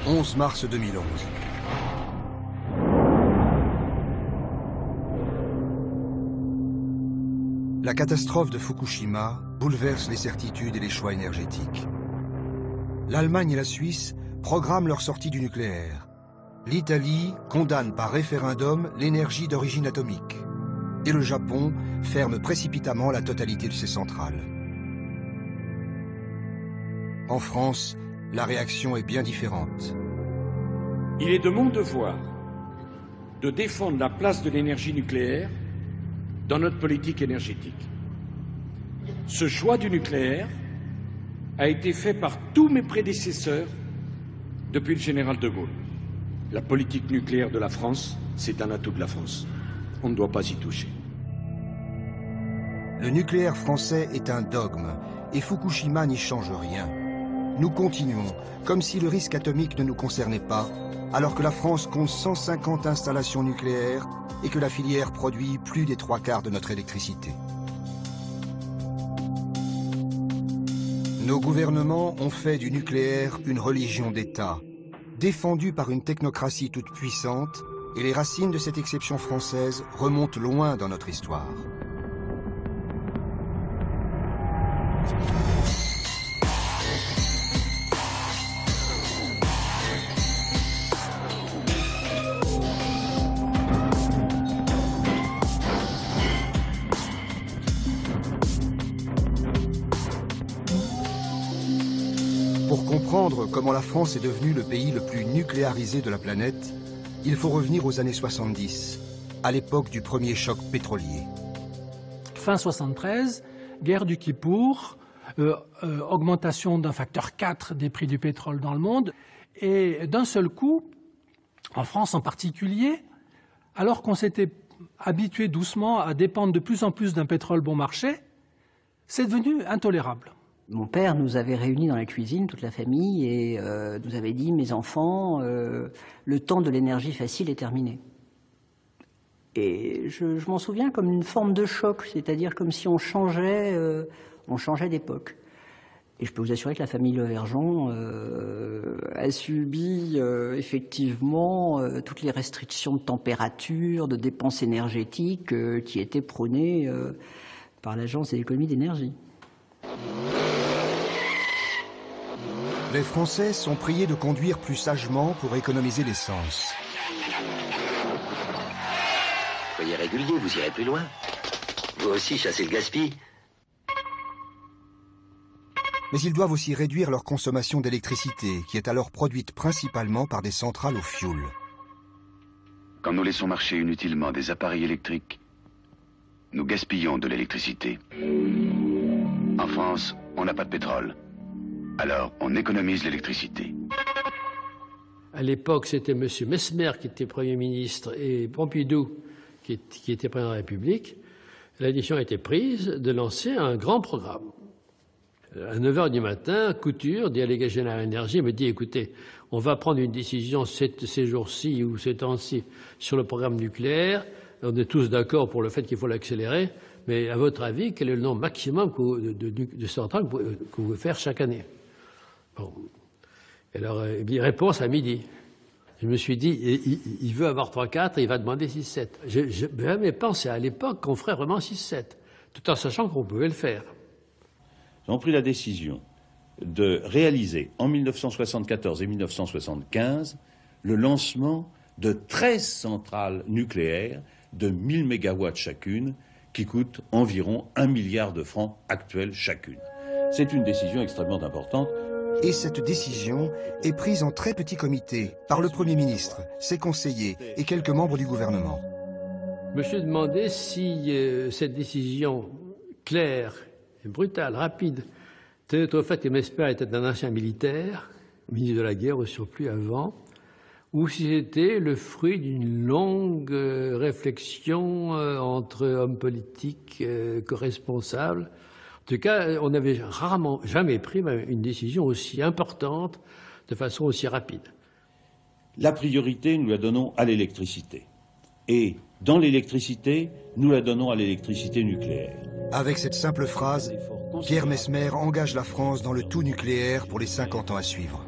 11 mars 2011. La catastrophe de Fukushima bouleverse les certitudes et les choix énergétiques. L'Allemagne et la Suisse programment leur sortie du nucléaire. L'Italie condamne par référendum l'énergie d'origine atomique. Et le Japon ferme précipitamment la totalité de ses centrales. En France, la réaction est bien différente. Il est de mon devoir de défendre la place de l'énergie nucléaire dans notre politique énergétique. Ce choix du nucléaire a été fait par tous mes prédécesseurs depuis le général de Gaulle. La politique nucléaire de la France, c'est un atout de la France. On ne doit pas y toucher. Le nucléaire français est un dogme et Fukushima n'y change rien. Nous continuons, comme si le risque atomique ne nous concernait pas, alors que la France compte 150 installations nucléaires et que la filière produit plus des 3/4 de notre électricité. Nos gouvernements ont fait du nucléaire une religion d'État, défendue par une technocratie toute puissante, et les racines de cette exception française remontent loin dans notre histoire. Pour comprendre comment la France est devenue le pays le plus nucléarisé de la planète, il faut revenir aux années 70, à l'époque du premier choc pétrolier. Fin 73, guerre du Kippour, augmentation d'un facteur 4 des prix du pétrole dans le monde, et d'un seul coup, en France en particulier, alors qu'on s'était habitué doucement à dépendre de plus en plus d'un pétrole bon marché, c'est devenu intolérable. Mon père nous avait réunis dans la cuisine, toute la famille, et nous avait dit « Mes enfants, le temps de l'énergie facile est terminé ». Et je m'en souviens comme une forme de choc, c'est-à-dire comme si on changeait d'époque. Et je peux vous assurer que la famille Levergeon a subi effectivement toutes les restrictions de température, de dépenses énergétiques qui étaient prônées par l'Agence de l'économie d'énergie. Les Français sont priés de conduire plus sagement pour économiser l'essence. Soyez régulier, vous irez plus loin. Vous aussi chassez le gaspille. Mais ils doivent aussi réduire leur consommation d'électricité, qui est alors produite principalement par des centrales au fioul. Quand nous laissons marcher inutilement des appareils électriques, nous gaspillons de l'électricité. En France, on n'a pas de pétrole. Alors, on économise l'électricité. À l'époque, c'était M. Messmer qui était Premier ministre et Pompidou qui était Président de la République. La décision a été prise de lancer un grand programme. À 9 h du matin, Couture, délégué général à l'énergie, me dit « Écoutez, on va prendre une décision ces jours-ci ou ces temps-ci sur le programme nucléaire. On est tous d'accord pour le fait qu'il faut l'accélérer. Mais à votre avis, quel est le nombre maximum de centrales que vous pouvez faire chaque année ?» Bon. Alors, réponse à midi. Je me suis dit, il veut avoir 3-4 et il va demander 6-7. Je n'ai jamais pensé à l'époque qu'on ferait vraiment 6-7, tout en sachant qu'on pouvait le faire. Nous avons pris la décision de réaliser en 1974 et 1975 le lancement de 13 centrales nucléaires de 1000 mégawatts chacune qui coûtent environ 1 milliard de francs actuels chacune. C'est une décision extrêmement importante. Et cette décision est prise en très petit comité par le Premier ministre, ses conseillers et quelques membres du gouvernement. Je me suis demandé si cette décision claire, brutale, rapide, tenait au fait que Messmer était un ancien militaire, ministre de la guerre au surplus avant, ou si c'était le fruit d'une longue réflexion entre hommes politiques co-responsables. En tout cas, on n'avait rarement jamais pris une décision aussi importante de façon aussi rapide. La priorité, nous la donnons à l'électricité. Et dans l'électricité, nous la donnons à l'électricité nucléaire. Avec cette simple phrase, Pierre Messmer engage la France dans le tout nucléaire pour les 50 ans à suivre.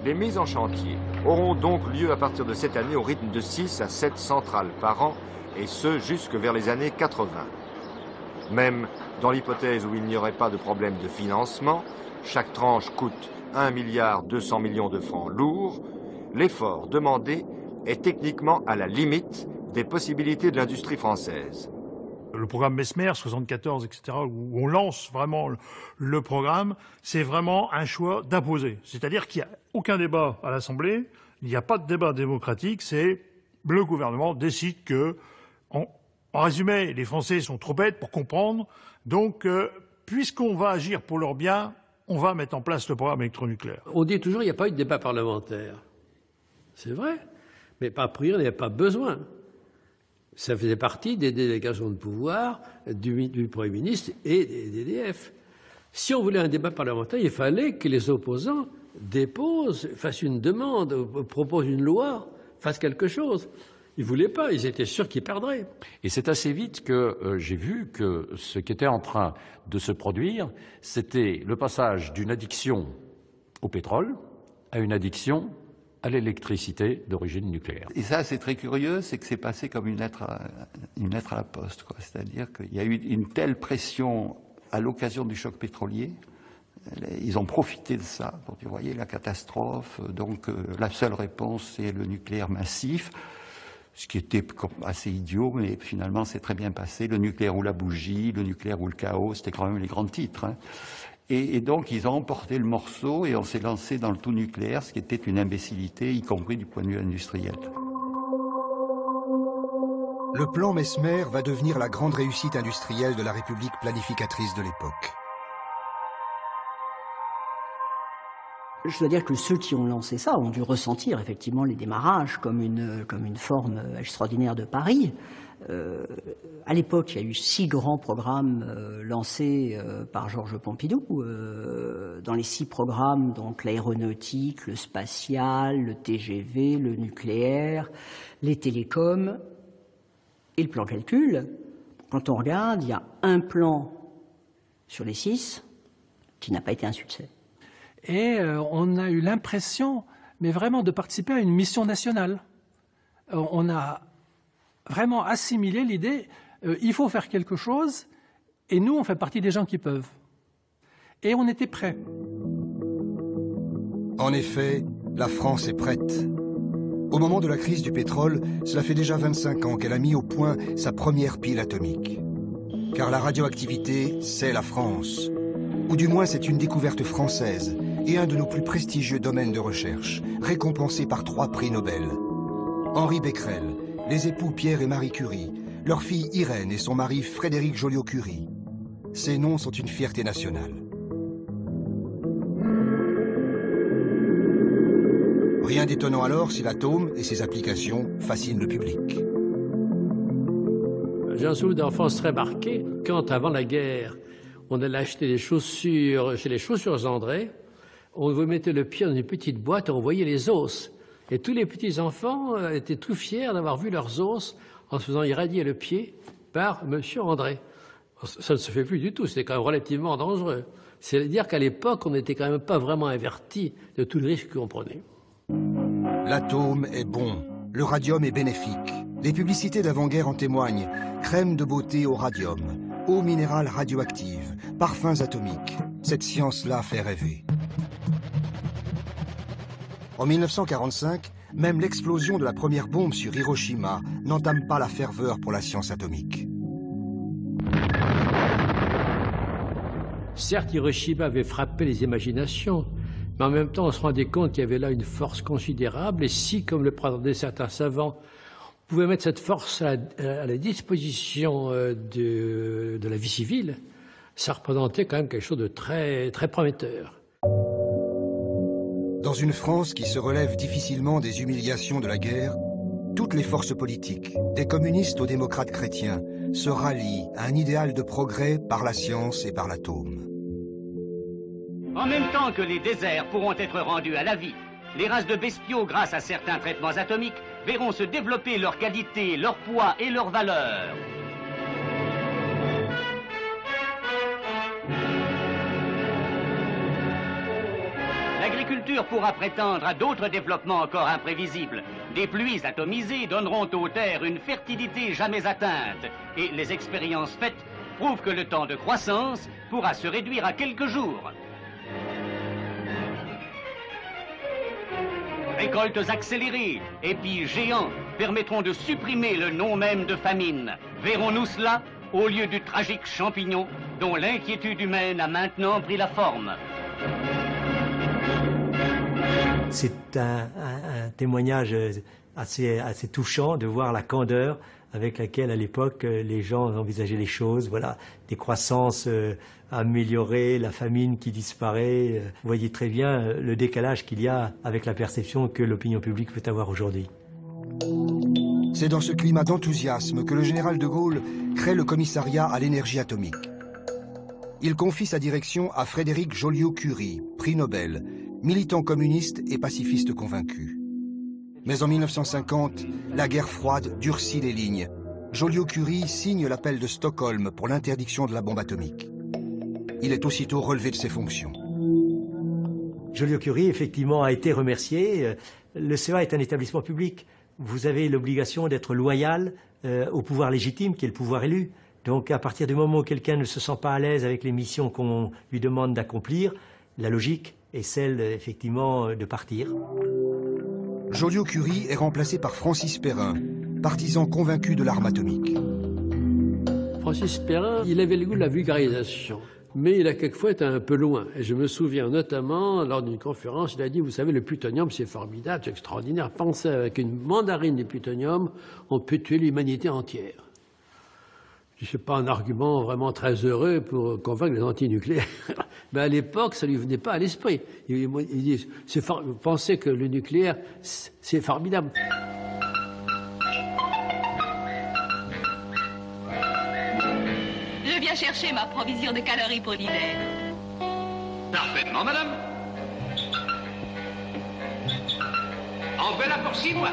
Les mises en chantier auront donc lieu à partir de cette année au rythme de 6 à 7 centrales par an, et ce jusque vers les années 80. Même dans l'hypothèse où il n'y aurait pas de problème de financement, chaque tranche coûte 1,2 milliard de francs lourds, l'effort demandé est techniquement à la limite des possibilités de l'industrie française. Le programme Messmer, 74, etc., où on lance vraiment le programme, c'est vraiment un choix d'imposer. C'est-à-dire qu'il n'y a aucun débat à l'Assemblée, il n'y a pas de débat démocratique, c'est le gouvernement décide que, en résumé, les Français sont trop bêtes pour comprendre, donc puisqu'on va agir pour leur bien, on va mettre en place le programme électronucléaire. On dit toujours qu'il n'y a pas eu de débat parlementaire. C'est vrai, mais a priori, il n'y a pas besoin. Ça faisait partie des délégations de pouvoir du Premier ministre et des DDF. Si on voulait un débat parlementaire, il fallait que les opposants déposent, fassent une demande, proposent une loi, fassent quelque chose. Ils ne voulaient pas, ils étaient sûrs qu'ils perdraient. Et c'est assez vite que j'ai vu que ce qui était en train de se produire, c'était le passage d'une addiction au pétrole à une addiction à l'électricité d'origine nucléaire. Et ça, c'est très curieux, c'est que c'est passé comme une lettre à la poste, quoi. C'est-à-dire qu'il y a eu une telle pression à l'occasion du choc pétrolier. Ils ont profité de ça pour dire, vous voyez, la catastrophe. Donc, la seule réponse, c'est le nucléaire massif. Ce qui était assez idiot, mais finalement, c'est très bien passé. Le nucléaire ou la bougie, le nucléaire ou le chaos, c'était quand même les grands titres, hein. Et donc, ils ont emporté le morceau et on s'est lancé dans le tout nucléaire, ce qui était une imbécilité, y compris du point de vue industriel. Le plan Messmer va devenir la grande réussite industrielle de la République planificatrice de l'époque. Je dois dire que ceux qui ont lancé ça ont dû ressentir effectivement les démarrages comme une forme extraordinaire de pari. À l'époque, il y a eu 6 grands programmes lancés par Georges Pompidou. Dans les 6 programmes, donc l'aéronautique, le spatial, le TGV, le nucléaire, les télécoms et le plan calcul. Quand on regarde, il y a un plan sur les 6 qui n'a pas été un succès. Et on a eu l'impression, mais vraiment, de participer à une mission nationale. On a vraiment assimilé l'idée, il faut faire quelque chose, et nous, on fait partie des gens qui peuvent. Et on était prêts. En effet, la France est prête. Au moment de la crise du pétrole, cela fait déjà 25 ans qu'elle a mis au point sa première pile atomique. Car la radioactivité, c'est la France. Ou du moins, c'est une découverte française et un de nos plus prestigieux domaines de recherche, récompensé par 3 prix Nobel. Henri Becquerel, les époux Pierre et Marie Curie, leur fille Irène et son mari Frédéric Joliot-Curie. Ces noms sont une fierté nationale. Rien d'étonnant alors si l'atome et ses applications fascinent le public. J'ai un souvenir d'enfance très marqué quand, avant la guerre, on allait acheter des chaussures chez les chaussures André. On vous mettait le pied dans une petite boîte et on voyait les os. Et tous les petits-enfants étaient tout fiers d'avoir vu leurs os en se faisant irradier le pied par Monsieur André. Ça ne se fait plus du tout, c'était quand même relativement dangereux. C'est-à-dire qu'à l'époque, on n'était quand même pas vraiment averti de tout le risque qu'on prenait. L'atome est bon, le radium est bénéfique. Les publicités d'avant-guerre en témoignent. Crème de beauté au radium, eau minérale radioactive, parfums atomiques. Cette science-là fait rêver. En 1945, même l'explosion de la première bombe sur Hiroshima n'entame pas la ferveur pour la science atomique. Certes, Hiroshima avait frappé les imaginations, mais en même temps, on se rendait compte qu'il y avait là une force considérable, et si, comme le prétendaient certains savants, on pouvait mettre cette force à la disposition de la vie civile, ça représentait quand même quelque chose de très, très prometteur. Dans une France qui se relève difficilement des humiliations de la guerre, toutes les forces politiques, des communistes aux démocrates chrétiens, se rallient à un idéal de progrès par la science et par l'atome. En même temps que les déserts pourront être rendus à la vie, les races de bestiaux, grâce à certains traitements atomiques, verront se développer leur qualité, leur poids et leur valeur. l'agriculture pourra prétendre à d'autres développements encore imprévisibles. Des pluies atomisées donneront aux terres une fertilité jamais atteinte. Et les expériences faites prouvent que le temps de croissance pourra se réduire à quelques jours. Récoltes accélérées, épis géants, permettront de supprimer le nom même de famine. Verrons-nous cela au lieu du tragique champignon dont l'inquiétude humaine a maintenant pris la forme? C'est un témoignage assez touchant de voir la candeur avec laquelle, à l'époque, les gens envisageaient les choses. Voilà, des croissances améliorées, la famine qui disparaît. Vous voyez très bien le décalage qu'il y a avec la perception que l'opinion publique peut avoir aujourd'hui. C'est dans ce climat d'enthousiasme que le général de Gaulle crée le commissariat à l'énergie atomique. Il confie sa direction à Frédéric Joliot-Curie, prix Nobel, militant communiste et pacifiste convaincu. Mais en 1950, la guerre froide durcit les lignes. Joliot-Curie signe l'appel de Stockholm pour l'interdiction de la bombe atomique. Il est aussitôt relevé de ses fonctions. Joliot-Curie, effectivement, a été remercié. Le CEA est un établissement public. Vous avez l'obligation d'être loyal au pouvoir légitime, qui est le pouvoir élu. Donc, à partir du moment où quelqu'un ne se sent pas à l'aise avec les missions qu'on lui demande d'accomplir, la logique est celle, effectivement, de partir. Joliot-Curie est remplacé par Francis Perrin, partisan convaincu de l'arme atomique. Francis Perrin, il avait le goût de la vulgarisation, mais il a quelquefois été un peu loin. Et je me souviens notamment, lors d'une conférence, il a dit, vous savez, le plutonium, c'est formidable, c'est extraordinaire. Pensez, avec une mandarine de plutonium, on peut tuer l'humanité entière. Ce n'est pas un argument vraiment très heureux pour convaincre les antinucléaires. Mais à l'époque, ça ne lui venait pas à l'esprit. Il dit, pensez que le nucléaire, c'est formidable. Je viens chercher ma provision de calories pour l'hiver. Parfaitement, madame. En voilà pour 6 mois.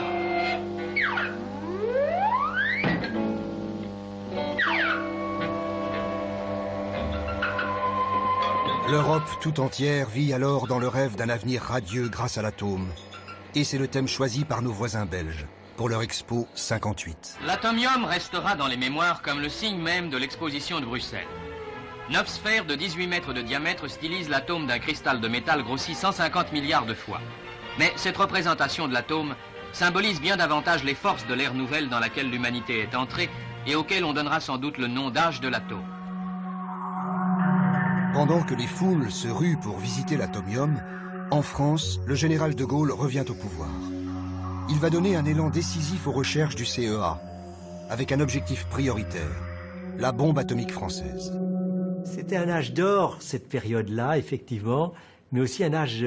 L'Europe tout entière vit alors dans le rêve d'un avenir radieux grâce à l'atome. Et c'est le thème choisi par nos voisins belges pour leur Expo 58. L'atomium restera dans les mémoires comme le signe même de l'exposition de Bruxelles. 9 sphères de 18 mètres de diamètre stylisent l'atome d'un cristal de métal grossi 150 milliards de fois. Mais cette représentation de l'atome symbolise bien davantage les forces de l'ère nouvelle dans laquelle l'humanité est entrée et auquel on donnera sans doute le nom d'âge de l'atome. Pendant que les foules se ruent pour visiter l'atomium, en France, le général de Gaulle revient au pouvoir. Il va donner un élan décisif aux recherches du CEA, avec un objectif prioritaire, la bombe atomique française. C'était un âge d'or, cette période-là, effectivement, mais aussi un âge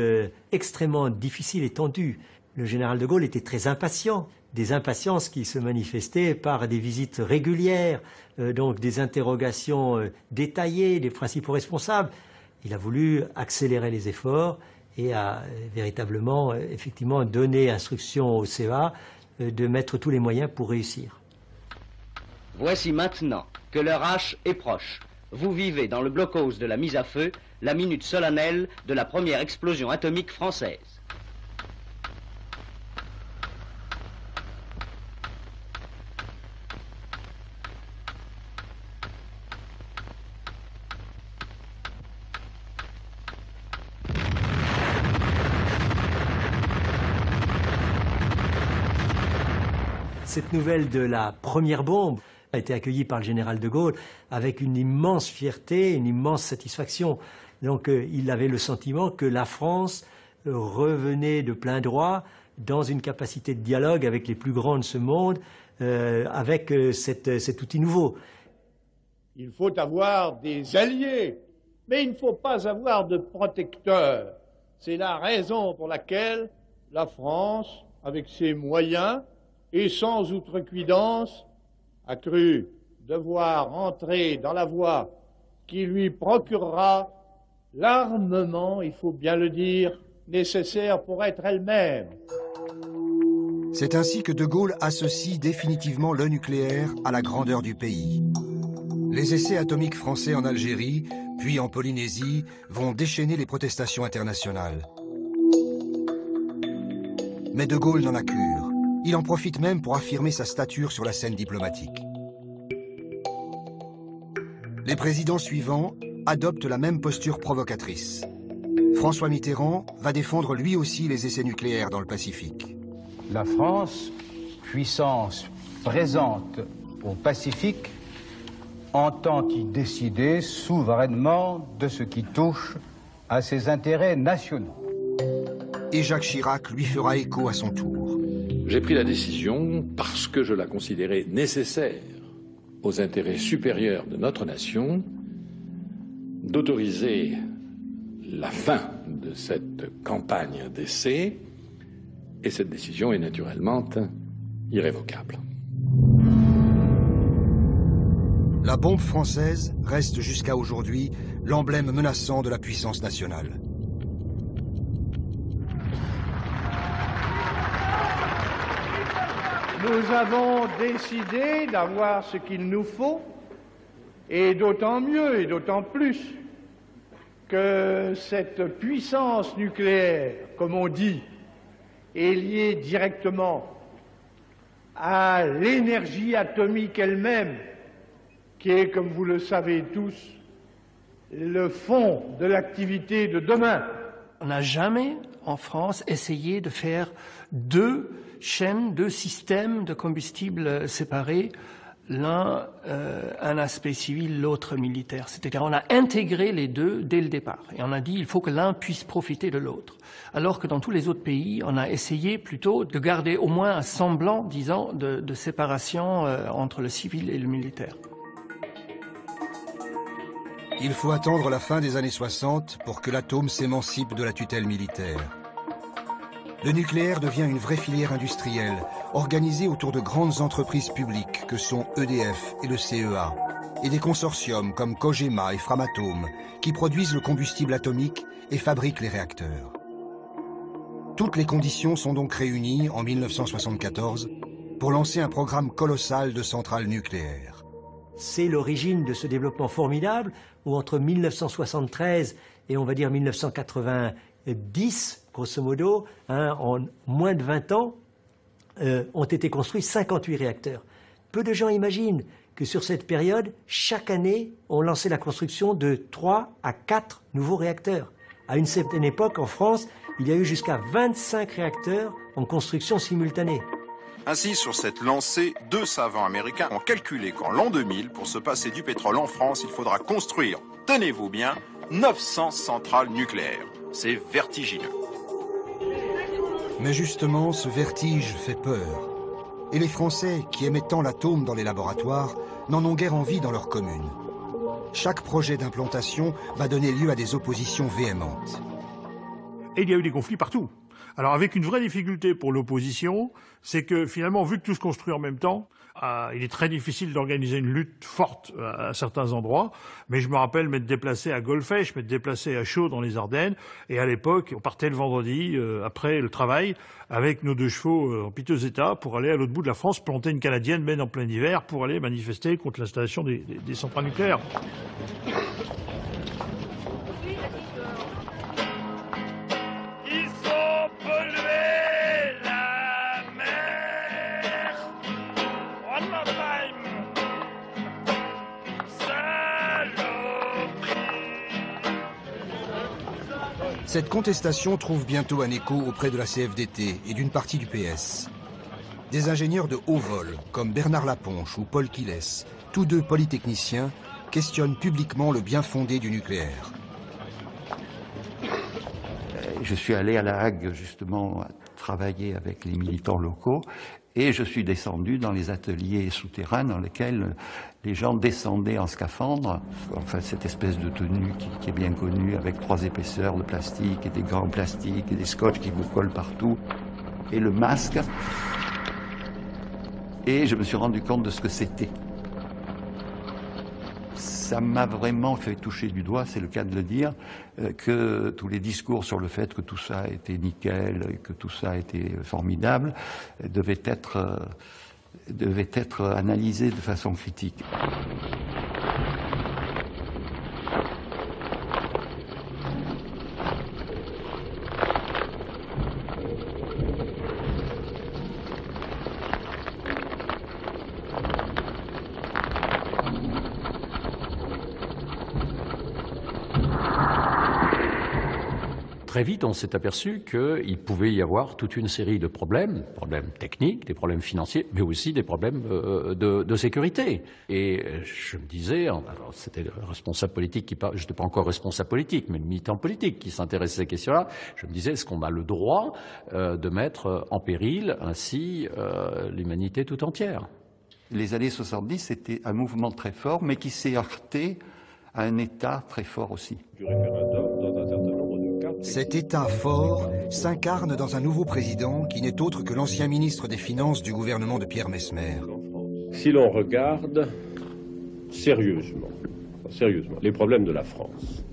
extrêmement difficile et tendu. Le général de Gaulle était très impatient, des impatiences qui se manifestaient par des visites régulières, donc des interrogations détaillées des principaux responsables. Il a voulu accélérer les efforts et a véritablement, effectivement, donné instruction au CEA de mettre tous les moyens pour réussir. Voici maintenant que l'heure H est proche. Vous vivez dans le blockhaus de la mise à feu la minute solennelle de la première explosion atomique française. Cette nouvelle de la première bombe a été accueillie par le général de Gaulle avec une immense fierté, une immense satisfaction. Donc il avait le sentiment que la France revenait de plein droit dans une capacité de dialogue avec les plus grands de ce monde, avec cet outil nouveau. Il faut avoir des alliés, mais il ne faut pas avoir de protecteurs. C'est la raison pour laquelle la France, avec ses moyens, et sans outrecuidance, a cru devoir entrer dans la voie qui lui procurera l'armement, il faut bien le dire, nécessaire pour être elle-même. C'est ainsi que de Gaulle associe définitivement le nucléaire à la grandeur du pays. Les essais atomiques français en Algérie, puis en Polynésie, vont déchaîner les protestations internationales. Mais De Gaulle n'en a cure. Il en profite même pour affirmer sa stature sur la scène diplomatique. Les présidents suivants adoptent la même posture provocatrice. François Mitterrand va défendre lui aussi les essais nucléaires dans le Pacifique. La France, puissance présente au Pacifique, entend y décider souverainement de ce qui touche à ses intérêts nationaux. Et Jacques Chirac lui fera écho à son tour. J'ai pris la décision parce que je la considérais nécessaire aux intérêts supérieurs de notre nation d'autoriser la fin de cette campagne d'essai, et cette décision est naturellement irrévocable. La bombe française reste jusqu'à aujourd'hui l'emblème menaçant de la puissance nationale. Nous avons décidé d'avoir ce qu'il nous faut, et d'autant mieux et d'autant plus que cette puissance nucléaire, comme on dit, est liée directement à l'énergie atomique elle-même, qui est, comme vous le savez tous, le fond de l'activité de demain. On n'a jamais, en France, essayé de faire deux chaînes, deux systèmes de combustible séparés, l'un un aspect civil, l'autre militaire. C'est-à-dire on a intégré les deux dès le départ. Et on a dit il faut que l'un puisse profiter de l'autre. Alors que dans tous les autres pays, on a essayé plutôt de garder au moins un semblant, disons, de séparation entre le civil et le militaire. Il faut attendre la fin des années 60 pour que l'atome s'émancipe de la tutelle militaire. Le nucléaire devient une vraie filière industrielle, organisée autour de grandes entreprises publiques que sont EDF et le CEA, et des consortiums comme Cogema et Framatome, qui produisent le combustible atomique et fabriquent les réacteurs. Toutes les conditions sont donc réunies en 1974 pour lancer un programme colossal de centrales nucléaires. C'est l'origine de ce développement formidable où entre 1973 et on va dire 1990, grosso modo, en moins de 20 ans, ont été construits 58 réacteurs. Peu de gens imaginent que sur cette période, chaque année, on lançait la construction de 3 à 4 nouveaux réacteurs. À une certaine époque, en France, il y a eu jusqu'à 25 réacteurs en construction simultanée. Ainsi, sur cette lancée, 2 savants américains ont calculé qu'en l'an 2000, pour se passer du pétrole en France, il faudra construire, tenez-vous bien, 900 centrales nucléaires. C'est vertigineux. Mais justement, ce vertige fait peur. Et les Français, qui aimaient tant l'atome dans les laboratoires, n'en ont guère envie dans leurs communes. Chaque projet d'implantation va donner lieu à des oppositions véhémentes. Et il y a eu des conflits partout. Alors avec une vraie difficulté pour l'opposition, c'est que finalement, vu que tout se construit en même temps, il est très difficile d'organiser une lutte forte à certains endroits. Mais je me rappelle m'être déplacé à Golfech, m'être déplacé à Chaux dans les Ardennes. Et à l'époque, on partait le vendredi, après le travail, avec nos 2 chevaux en piteux état, pour aller à l'autre bout de la France, planter une canadienne, même en plein hiver, pour aller manifester contre l'installation des centrales nucléaires. Cette contestation trouve bientôt un écho auprès de la CFDT et d'une partie du PS. Des ingénieurs de haut vol, comme Bernard Laponche ou Paul Quilès, tous 2 polytechniciens, questionnent publiquement le bien fondé du nucléaire. Je suis allé à La Hague, justement, travailler avec les militants locaux, et je suis descendu dans les ateliers souterrains dans lesquels les gens descendaient en scaphandre, enfin cette espèce de tenue qui est bien connue, avec 3 épaisseurs de plastique et des gants plastiques et des scotch qui vous collent partout, et le masque. Et je me suis rendu compte de ce que c'était. Ça m'a vraiment fait toucher du doigt, c'est le cas de le dire, que tous les discours sur le fait que tout ça était nickel, que tout ça était formidable, devaient être analysés de façon critique. très vite, on s'est aperçu qu'il pouvait y avoir toute une série de problèmes techniques, des problèmes financiers, mais aussi des problèmes de sécurité. Et je me disais, alors c'était le responsable politique qui parle, je n'étais pas encore responsable politique, mais le militant politique qui s'intéressait à ces questions-là, je me disais, est-ce qu'on a le droit de mettre en péril ainsi l'humanité tout entière? Les années 70, c'était un mouvement très fort, mais qui s'est heurté à un État très fort aussi. Cet État fort s'incarne dans un nouveau président qui n'est autre que l'ancien ministre des Finances du gouvernement de Pierre Messmer. Si l'on regarde sérieusement les problèmes de la France,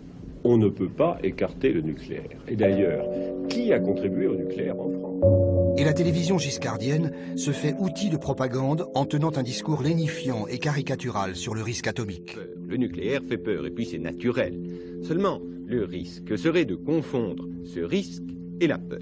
on ne peut pas écarter le nucléaire. Et d'ailleurs, qui a contribué au nucléaire en France? Et la télévision giscardienne se fait outil de propagande en tenant un discours lénifiant et caricatural sur le risque atomique. Le nucléaire fait peur, et puis c'est naturel. Seulement, le risque serait de confondre ce risque et la peur.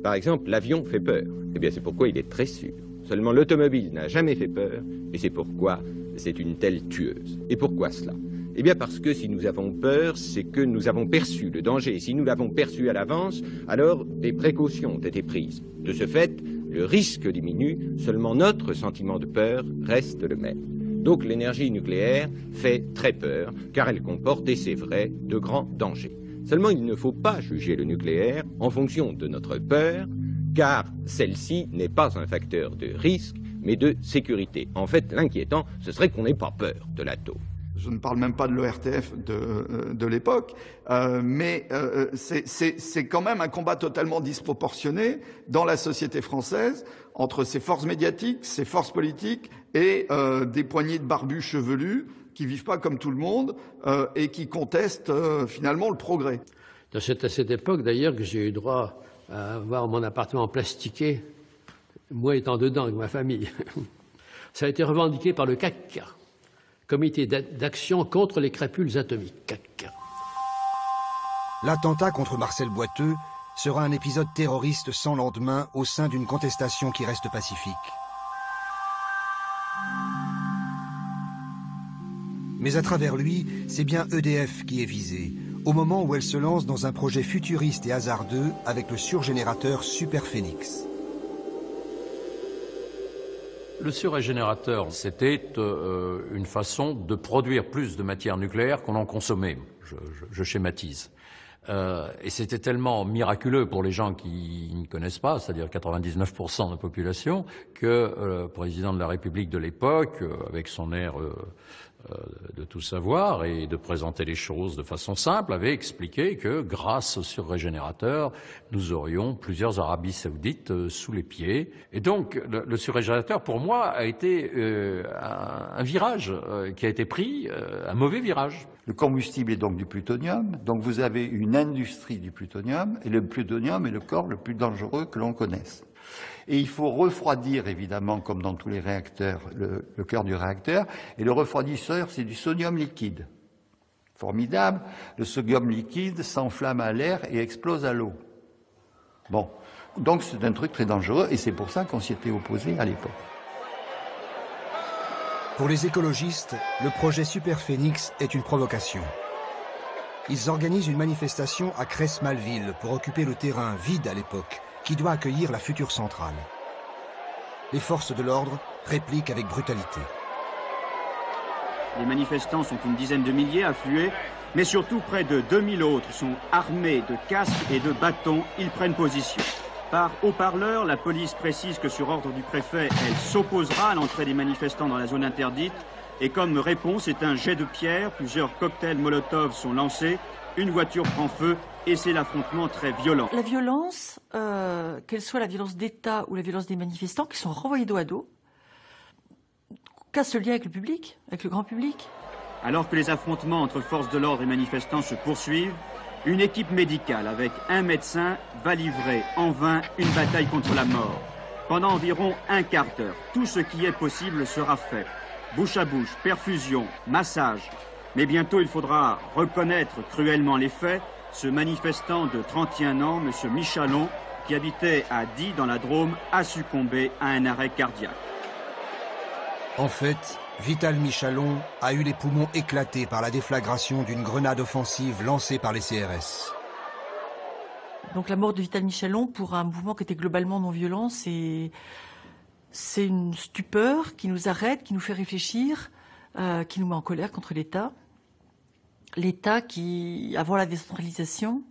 Par exemple, l'avion fait peur. Eh bien, c'est pourquoi il est très sûr. Seulement, l'automobile n'a jamais fait peur, et c'est pourquoi c'est une telle tueuse. Et pourquoi cela? Eh bien, parce que si nous avons peur, c'est que nous avons perçu le danger. Et si nous l'avons perçu à l'avance, alors des précautions ont été prises. De ce fait, le risque diminue, seulement notre sentiment de peur reste le même. Donc l'énergie nucléaire fait très peur, car elle comporte, et c'est vrai, de grands dangers. Seulement, il ne faut pas juger le nucléaire en fonction de notre peur, car celle-ci n'est pas un facteur de risque, mais de sécurité. En fait, l'inquiétant, ce serait qu'on n'ait pas peur de l'atome. Je ne parle même pas de l'ORTF de l'époque, mais c'est quand même un combat totalement disproportionné dans la société française entre ses forces médiatiques, ses forces politiques et des poignées de barbus chevelus qui vivent pas comme tout le monde et qui contestent finalement le progrès. C'est à cette époque d'ailleurs que j'ai eu droit à avoir mon appartement plastiqué, moi étant dedans avec ma famille. Ça a été revendiqué par le CAC. Comité d'action contre les crapules atomiques. L'attentat contre Marcel Boiteux sera un épisode terroriste sans lendemain au sein d'une contestation qui reste pacifique. Mais à travers lui, c'est bien EDF qui est visée, au moment où elle se lance dans un projet futuriste et hasardeux avec le surgénérateur Superphénix. Le surrégénérateur, c'était une façon de produire plus de matière nucléaire qu'on en consommait. Je schématise. Et c'était tellement miraculeux pour les gens qui ne connaissent pas, c'est-à-dire 99% de la population, que le président de la République de l'époque, avec son air de tout savoir et de présenter les choses de façon simple, avait expliqué que grâce au surrégénérateur, nous aurions plusieurs Arabies saoudites sous les pieds. Et donc, le surrégénérateur, pour moi, a été un virage qui a été pris, un mauvais virage. Le combustible est donc du plutonium, donc vous avez une industrie du plutonium, et le plutonium est le corps le plus dangereux que l'on connaisse. Et il faut refroidir, évidemment, comme dans tous les réacteurs, le cœur du réacteur. Et le refroidisseur, c'est du sodium liquide. Formidable. Le sodium liquide s'enflamme à l'air et explose à l'eau. Bon. Donc c'est un truc très dangereux et c'est pour ça qu'on s'y était opposé à l'époque. Pour les écologistes, le projet Superphénix est une provocation. Ils organisent une manifestation à Cress-Malville pour occuper le terrain vide à l'époque, qui doit accueillir la future centrale. Les forces de l'ordre répliquent avec brutalité. Les manifestants sont une dizaine de milliers afflués, mais surtout près de 2000 autres sont armés de casques et de bâtons. Ils prennent position. Par haut-parleur, la police précise que sur ordre du préfet, elle s'opposera à l'entrée des manifestants dans la zone interdite. Et comme réponse, c'est un jet de pierre. Plusieurs cocktails Molotov sont lancés. Une voiture prend feu et c'est l'affrontement très violent. La violence, qu'elle soit la violence d'État ou la violence des manifestants, qui sont renvoyés dos à dos, casse le lien avec le public, avec le grand public. Alors que les affrontements entre forces de l'ordre et manifestants se poursuivent, une équipe médicale avec un médecin va livrer en vain une bataille contre la mort. Pendant environ un quart d'heure, tout ce qui est possible sera fait. Bouche à bouche, perfusion, massage. Mais bientôt, il faudra reconnaître cruellement les faits. Ce manifestant de 31 ans, M. Michalon, qui habitait à Die dans la Drôme, a succombé à un arrêt cardiaque. En fait, Vital Michalon a eu les poumons éclatés par la déflagration d'une grenade offensive lancée par les CRS. Donc la mort de Vital Michelon, pour un mouvement qui était globalement non violent, c'est une stupeur qui nous arrête, qui nous fait réfléchir, qui nous met en colère contre l'État. L'État qui, avant la décentralisation,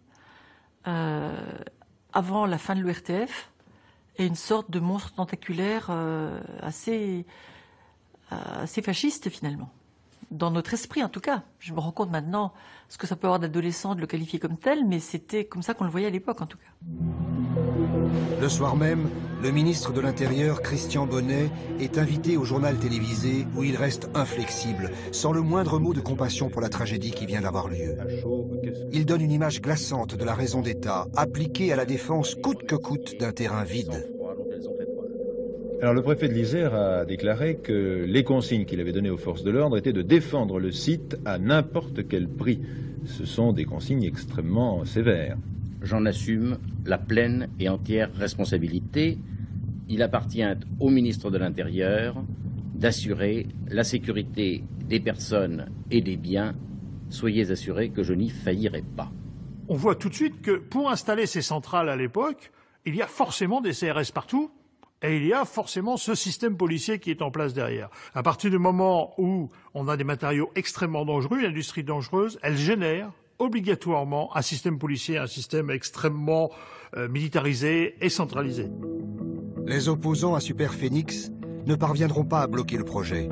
avant la fin de l'ORTF, est une sorte de monstre tentaculaire assez fasciste finalement. Dans notre esprit en tout cas. Je me rends compte maintenant ce que ça peut avoir d'adolescent de le qualifier comme tel, mais c'était comme ça qu'on le voyait à l'époque en tout cas. Le soir même, le ministre de l'Intérieur, Christian Bonnet, est invité au journal télévisé où il reste inflexible, sans le moindre mot de compassion pour la tragédie qui vient d'avoir lieu. Il donne une image glaçante de la raison d'État, appliquée à la défense coûte que coûte d'un terrain vide. Alors le préfet de l'Isère a déclaré que les consignes qu'il avait données aux forces de l'ordre étaient de défendre le site à n'importe quel prix. Ce sont des consignes extrêmement sévères. J'en assume la pleine et entière responsabilité. Il appartient au ministre de l'Intérieur d'assurer la sécurité des personnes et des biens. Soyez assurés que je n'y faillirai pas. On voit tout de suite que pour installer ces centrales à l'époque, il y a forcément des CRS partout. Et il y a forcément ce système policier qui est en place derrière. À partir du moment où on a des matériaux extrêmement dangereux, l'industrie dangereuse, elle génère obligatoirement un système policier, un système extrêmement militarisé et centralisé. Les opposants à Super Phénix ne parviendront pas à bloquer le projet.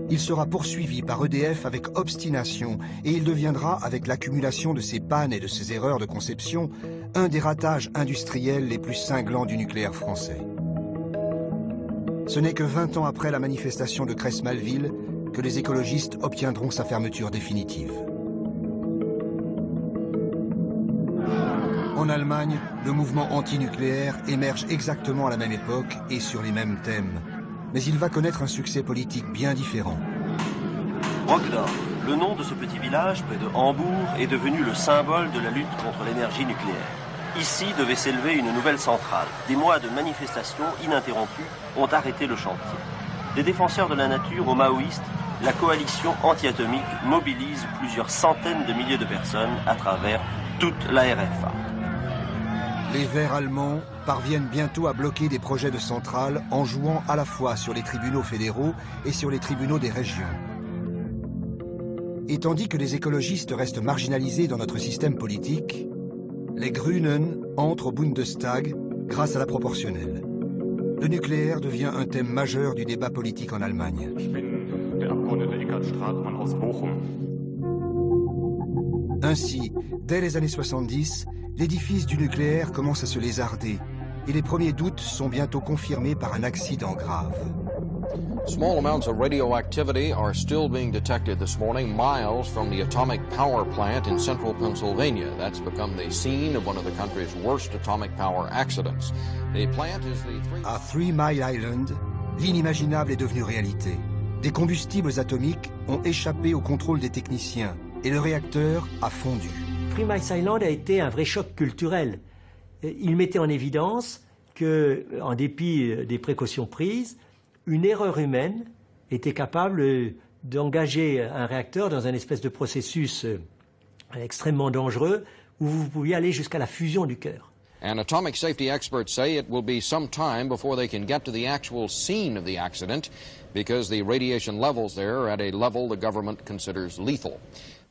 Il sera poursuivi par EDF avec obstination et il deviendra, avec l'accumulation de ses pannes et de ses erreurs de conception, un des ratages industriels les plus cinglants du nucléaire français. Ce n'est que 20 ans après la manifestation de Cress-Malville que les écologistes obtiendront sa fermeture définitive. En Allemagne, le mouvement antinucléaire émerge exactement à la même époque et sur les mêmes thèmes. Mais il va connaître un succès politique bien différent. Brockdorf, le nom de ce petit village près de Hambourg, est devenu le symbole de la lutte contre l'énergie nucléaire. Ici devait s'élever une nouvelle centrale. Des mois de manifestations ininterrompues ont arrêté le chantier. Des défenseurs de la nature aux maoïstes, la coalition anti-atomique mobilise plusieurs centaines de milliers de personnes à travers toute la RFA. Les Verts allemands parviennent bientôt à bloquer des projets de centrales en jouant à la fois sur les tribunaux fédéraux et sur les tribunaux des régions. Et tandis que les écologistes restent marginalisés dans notre système politique, les Grünen entrent au Bundestag grâce à la proportionnelle. Le nucléaire devient un thème majeur du débat politique en Allemagne. Ainsi, dès les années 70, l'édifice du nucléaire commence à se lézarder et les premiers doutes sont bientôt confirmés par un accident grave. Small amounts of radioactivity are still being detected this morning miles from the atomic power plant in central Pennsylvania. That's become the scene of one of the country's worst atomic power accidents. The plant is the À 3 Mile Island, l'inimaginable est devenu réalité. Des combustibles atomiques ont échappé au contrôle des techniciens et le réacteur a fondu. 3 Mile Island a été un vrai choc culturel. Il mettait en évidence que, en dépit des précautions prises, une erreur humaine était capable d'engager un réacteur dans un espèce de processus extrêmement dangereux où vous pouviez aller jusqu'à la fusion du cœur. And atomic safety experts say it will be some time before they can get to the actual scene of the accident because the radiation levels there are at a level the government considers lethal.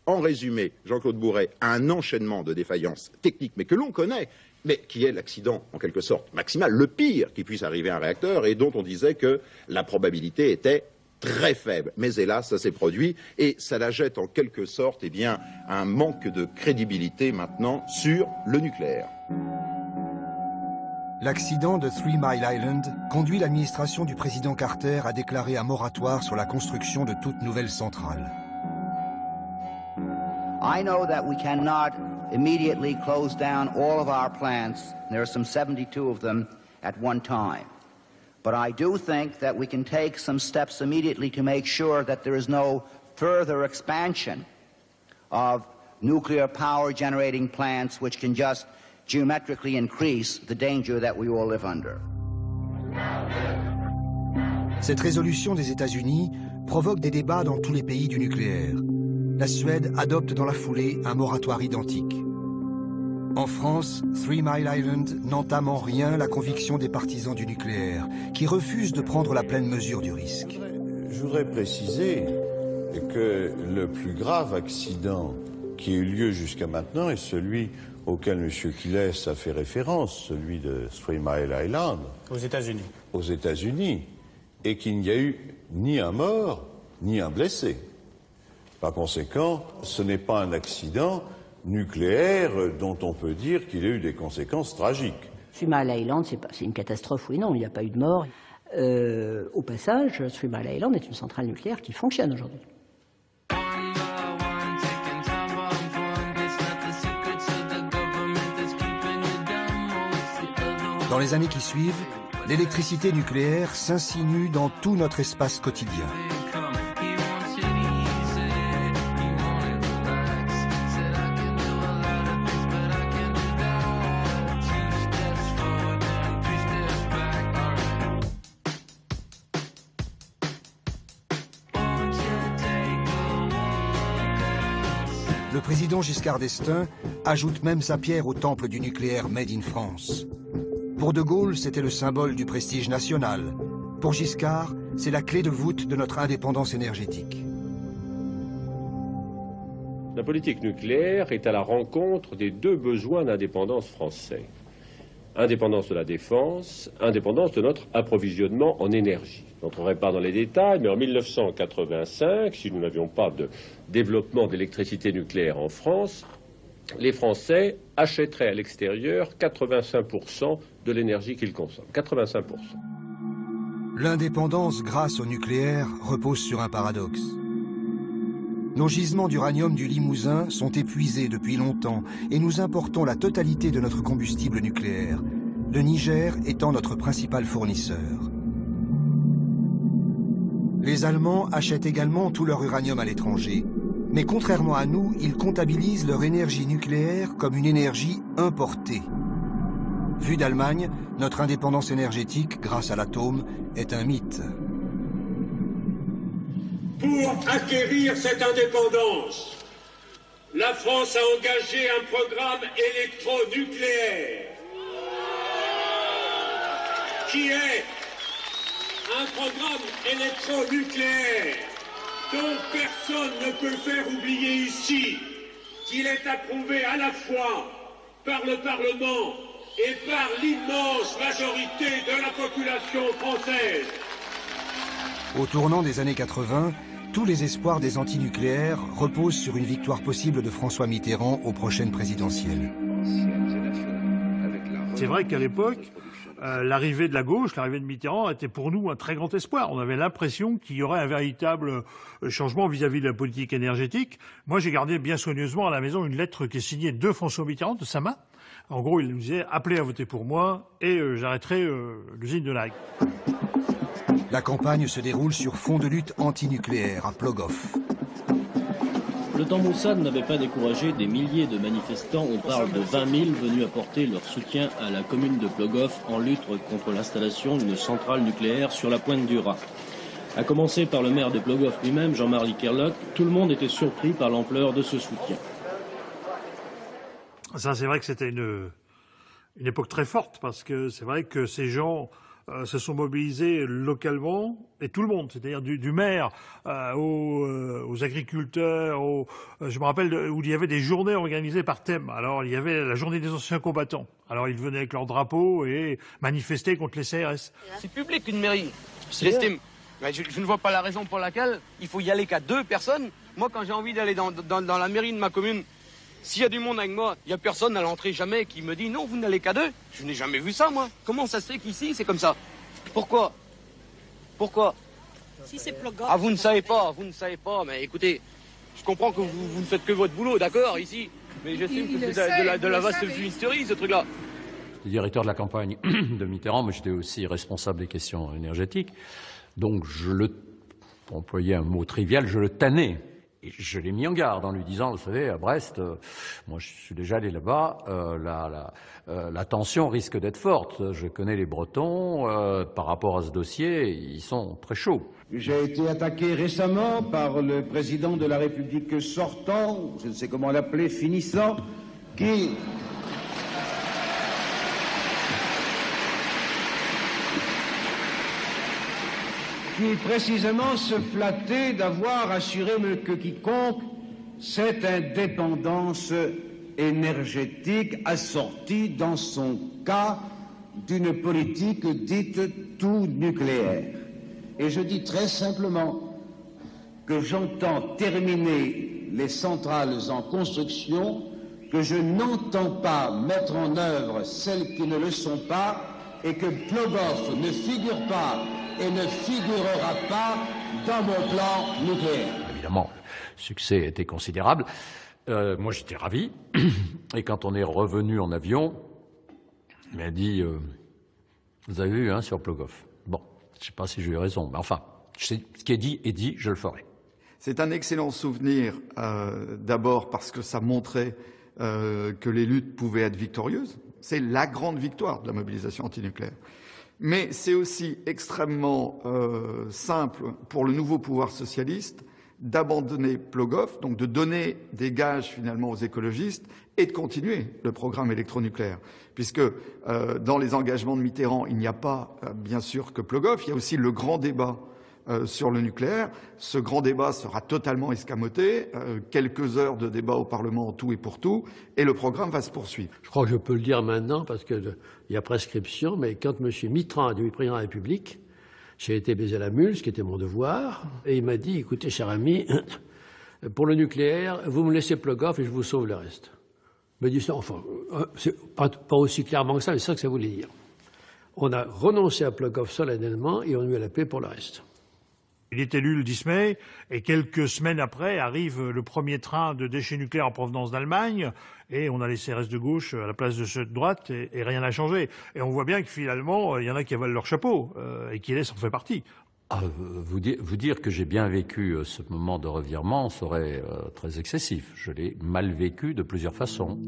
En résumé, Jean-Claude Bourret a un enchaînement de défaillances techniques, mais que l'on connaît, mais qui est l'accident, en quelque sorte, maximal, le pire qui puisse arriver à un réacteur, et dont on disait que la probabilité était très faible. Mais hélas, ça s'est produit, et ça la jette en quelque sorte, eh bien, un manque de crédibilité maintenant sur le nucléaire. L'accident de 3 Mile Island conduit l'administration du président Carter à déclarer un moratoire sur la construction de toute nouvelle centrale. I know that we cannot immediately close down all of our plants. There are some 72 of them at one time. But I do think that we can take some steps immediately to make sure that there is no further expansion of nuclear power generating plants which can just geometrically increase the danger that we all live under. Cette résolution des États-Unis provoque des débats dans tous les pays du nucléaire. La Suède adopte dans la foulée un moratoire identique. En France, 3 Mile Island n'entame en rien la conviction des partisans du nucléaire, qui refusent de prendre la pleine mesure du risque. Je voudrais préciser que le plus grave accident qui a eu lieu jusqu'à maintenant est celui auquel M. Quiles a fait référence, celui de 3 Mile Island. Aux États-Unis. Aux États-Unis. Et qu'il n'y a eu ni un mort, ni un blessé. Par conséquent, ce n'est pas un accident nucléaire dont on peut dire qu'il a eu des conséquences tragiques. 3 Mile Island, c'est une catastrophe, oui, non, il n'y a pas eu de mort. Au passage, 3 Mile Island est une centrale nucléaire qui fonctionne aujourd'hui. Dans les années qui suivent, l'électricité nucléaire s'insinue dans tout notre espace quotidien. Le président Giscard d'Estaing ajoute même sa pierre au temple du nucléaire Made in France. Pour De Gaulle, c'était le symbole du prestige national. Pour Giscard, c'est la clé de voûte de notre indépendance énergétique. La politique nucléaire est à la rencontre des deux besoins d'indépendance français. Indépendance de la défense, indépendance de notre approvisionnement en énergie. Je n'entrerai pas dans les détails, mais en 1985, si nous n'avions pas de développement d'électricité nucléaire en France, les Français achèteraient à l'extérieur 85% de l'énergie qu'ils consomment. 85%. L'indépendance grâce au nucléaire repose sur un paradoxe. Nos gisements d'uranium du Limousin sont épuisés depuis longtemps et nous importons la totalité de notre combustible nucléaire, le Niger étant notre principal fournisseur. Les Allemands achètent également tout leur uranium à l'étranger, mais contrairement à nous, ils comptabilisent leur énergie nucléaire comme une énergie importée. Vu d'Allemagne, notre indépendance énergétique, grâce à l'atome, est un mythe. Pour acquérir cette indépendance, la France a engagé un programme électronucléaire qui est un programme électronucléaire dont personne ne peut faire oublier ici qu'il est approuvé à la fois par le Parlement et par l'immense majorité de la population française. Au tournant des années 80, tous les espoirs des antinucléaires reposent sur une victoire possible de François Mitterrand aux prochaines présidentielles. C'est vrai qu'à l'époque, l'arrivée de la gauche, l'arrivée de Mitterrand était pour nous un très grand espoir. On avait l'impression qu'il y aurait un véritable changement vis-à-vis de la politique énergétique. Moi, j'ai gardé bien soigneusement à la maison une lettre qui est signée de François Mitterrand, de sa main. En gros, il nous disait « Appelez à voter pour moi et j'arrêterai l'usine de Laïc ». La campagne se déroule sur fond de lutte antinucléaire à Plogoff. Le temps maussade n'avait pas découragé des milliers de manifestants. On parle de 20 000 venus apporter leur soutien à la commune de Plogoff en lutte contre l'installation d'une centrale nucléaire sur la pointe du Raz. À commencer par le maire de Plogoff lui-même, Jean-Marie Kerlock, tout le monde était surpris par l'ampleur de ce soutien. Ça, c'est vrai que c'était une époque très forte, parce que c'est vrai que ces gens se sont mobilisés localement, et tout le monde, c'est-à-dire du maire aux agriculteurs, je me rappelle où il y avait des journées organisées par thème. Alors il y avait la journée des anciens combattants. Alors ils venaient avec leur drapeau et manifestaient contre les CRS. C'est public une mairie, j'estime. Je ne vois pas la raison pour laquelle il faut y aller qu'à 2 personnes. Moi, quand j'ai envie d'aller dans la mairie de ma commune, s'il y a du monde avec moi, il n'y a personne à l'entrée jamais qui me dit non, vous n'allez qu'à 2. Je n'ai jamais vu ça, moi. Comment ça se fait qu'ici, c'est comme ça? Pourquoi? Si c'est Plogoff. Ah, vous ne savez pas, mais écoutez, je comprends que vous ne faites que votre boulot, d'accord, ici. Mais j'estime que c'est de la vaste fumisterie, ce truc-là. Le directeur de la campagne de Mitterrand, mais j'étais aussi responsable des questions énergétiques. Donc, pour employer un mot trivial, je le tannais. Et je l'ai mis en garde en lui disant, vous savez, à Brest, moi je suis déjà allé là-bas, la tension risque d'être forte. Je connais les Bretons, par rapport à ce dossier, ils sont très chauds. J'ai été attaqué récemment par le président de la République sortant, je ne sais comment l'appeler, finissant, qui puis précisément se flatter d'avoir assuré que quiconque cette indépendance énergétique assortie, dans son cas, d'une politique dite tout nucléaire. Et je dis très simplement que j'entends terminer les centrales en construction, que je n'entends pas mettre en œuvre celles qui ne le sont pas, et que Plogoff ne figure pas et ne figurera pas dans mon plan nucléaire. Évidemment, le succès était considérable. Moi, j'étais ravi. Et quand on est revenu en avion, il m'a dit vous avez vu, hein, sur Plogoff. Bon, je ne sais pas si j'ai eu raison, mais enfin, ce qui est dit, je le ferai. C'est un excellent souvenir, d'abord parce que ça montrait que les luttes pouvaient être victorieuses. C'est la grande victoire de la mobilisation antinucléaire. Mais c'est aussi extrêmement simple pour le nouveau pouvoir socialiste d'abandonner Plogoff, donc de donner des gages finalement aux écologistes et de continuer le programme électronucléaire. Puisque dans les engagements de Mitterrand, il n'y a pas bien sûr que Plogoff, il y a aussi le grand débat sur le nucléaire. Ce grand débat sera totalement escamoté, quelques heures de débat au Parlement en tout et pour tout, et le programme va se poursuivre. Je crois que je peux le dire maintenant parce qu'il y a prescription, mais quand M. Mitterrand est devenu président de la République, j'ai été baiser la mule, ce qui était mon devoir, et il m'a dit, écoutez, cher ami, pour le nucléaire, vous me laissez Plogoff et je vous sauve le reste. Il m'a dit ça, enfin, c'est pas aussi clairement que ça, mais c'est ça que ça voulait dire. On a renoncé à Plogoff solennellement et on a eu la paix pour le reste. Il est élu le 10 mai et quelques semaines après arrive le premier train de déchets nucléaires en provenance d'Allemagne et on a les CRS de gauche à la place de ceux de droite et rien n'a changé. Et on voit bien que finalement, il y en a qui avalent leur chapeau et qui laissent en fait partie. Vous dire que j'ai bien vécu ce moment de revirement serait très excessif. Je l'ai mal vécu de plusieurs façons.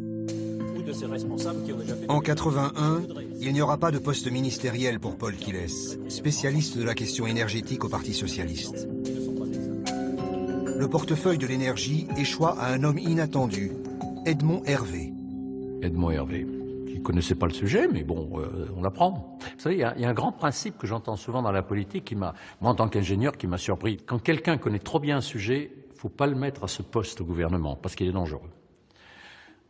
En 81, il n'y aura pas de poste ministériel pour Paul Quillès, spécialiste de la question énergétique au Parti socialiste. Le portefeuille de l'énergie échoua à un homme inattendu, Edmond Hervé. Edmond Hervé, qui ne connaissait pas le sujet, mais bon, on l'apprend. Vous savez, il y a un grand principe que j'entends souvent dans la politique, moi en tant qu'ingénieur, qui m'a surpris. Quand quelqu'un connaît trop bien un sujet, il ne faut pas le mettre à ce poste au gouvernement, parce qu'il est dangereux.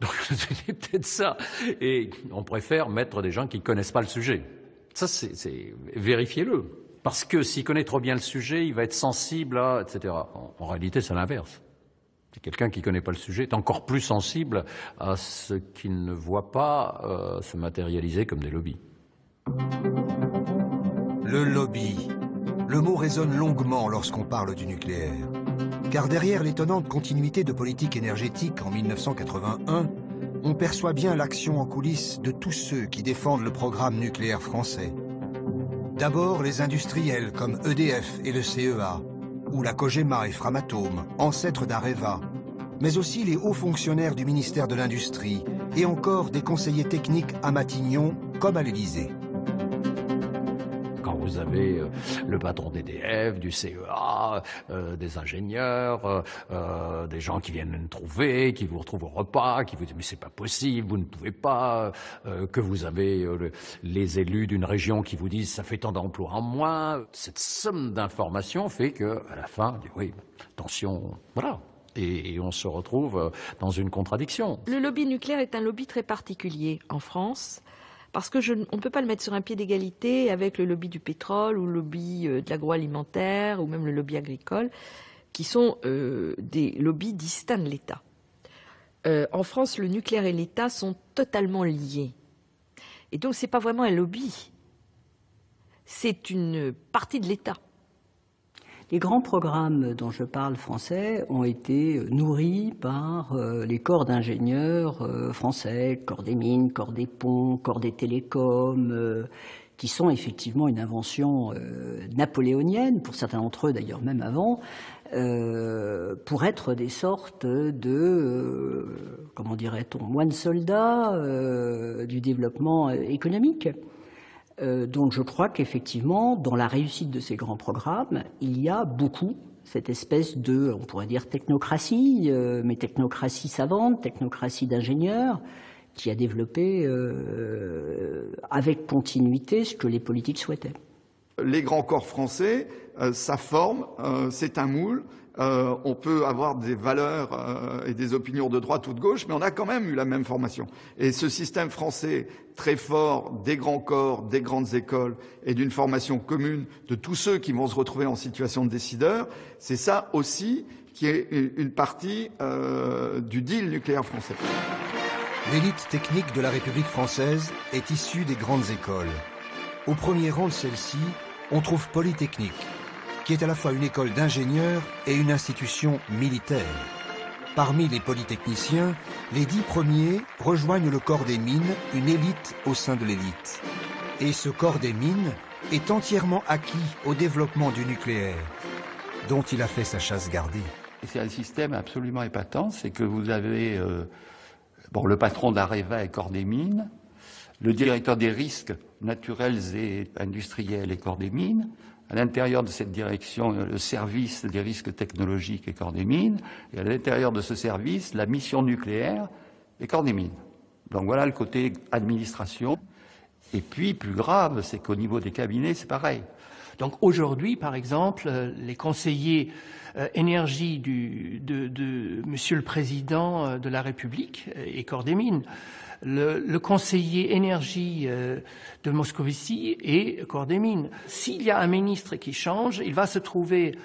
Donc c'est peut-être ça. Et on préfère mettre des gens qui ne connaissent pas le sujet. Ça, c'est vérifiez-le. Parce que s'il connaît trop bien le sujet, il va être sensible à, etc. En réalité, c'est l'inverse. C'est quelqu'un qui ne connaît pas le sujet est encore plus sensible à ce qu'il ne voit pas se matérialiser comme des lobbies. Le lobby. Le mot résonne longuement lorsqu'on parle du nucléaire. Car derrière l'étonnante continuité de politique énergétique en 1981, on perçoit bien l'action en coulisses de tous ceux qui défendent le programme nucléaire français. D'abord les industriels comme EDF et le CEA, ou la Cogema et Framatome, ancêtres d'Areva, mais aussi les hauts fonctionnaires du ministère de l'Industrie et encore des conseillers techniques à Matignon comme à l'Élysée. Quand vous avez le patron d'EDF, du CEA, des ingénieurs, des gens qui viennent nous trouver, qui vous retrouvent au repas, qui vous disent « mais c'est pas possible, vous ne pouvez pas », que vous avez les élus d'une région qui vous disent « ça fait tant d'emplois en moins », cette somme d'informations fait qu'à la fin, on dit « oui, attention, voilà ». Et on se retrouve dans une contradiction. Le lobby nucléaire est un lobby très particulier en France. Parce que on ne peut pas le mettre sur un pied d'égalité avec le lobby du pétrole ou le lobby de l'agroalimentaire ou même le lobby agricole, qui sont des lobbies distincts de l'État. En France, le nucléaire et l'État sont totalement liés. Et donc, ce n'est pas vraiment un lobby. C'est une partie de l'État. Les grands programmes dont je parle français ont été nourris par les corps d'ingénieurs français, corps des mines, corps des ponts, corps des télécoms, qui sont effectivement une invention napoléonienne, pour certains d'entre eux d'ailleurs même avant, pour être des sortes de, comment dirait-on, moines soldats du développement économique. Donc je crois qu'effectivement, dans la réussite de ces grands programmes, il y a beaucoup cette espèce de, on pourrait dire technocratie, mais technocratie savante, technocratie d'ingénieurs, qui a développé avec continuité ce que les politiques souhaitaient. Les grands corps français, ça forme, c'est un moule. On peut avoir des valeurs et des opinions de droite ou de gauche, mais on a quand même eu la même formation. Et ce système français très fort des grands corps, des grandes écoles et d'une formation commune de tous ceux qui vont se retrouver en situation de décideur, c'est ça aussi qui est une partie du deal nucléaire français. L'élite technique de la République française est issue des grandes écoles. Au premier rang de celle-ci, on trouve Polytechnique, qui est à la fois une école d'ingénieurs et une institution militaire. Parmi les polytechniciens, les 10 premiers rejoignent le corps des mines, une élite au sein de l'élite. Et ce corps des mines est entièrement acquis au développement du nucléaire, dont il a fait sa chasse gardée. C'est un système absolument épatant, c'est que vous avez le patron d'Areva et corps des mines, le directeur des risques naturels et industriels et corps des mines, à l'intérieur de cette direction, le service des risques technologiques et corps des mines, et à l'intérieur de ce service, la mission nucléaire et corps des mines. Donc voilà le côté administration. Et puis, plus grave, c'est qu'au niveau des cabinets, c'est pareil. Donc aujourd'hui, par exemple, les conseillers énergie de Monsieur le Président de la République et corps des mines, le conseiller énergie de Moscovici et corps des mines. S'il y a un ministre qui change, il va se trouver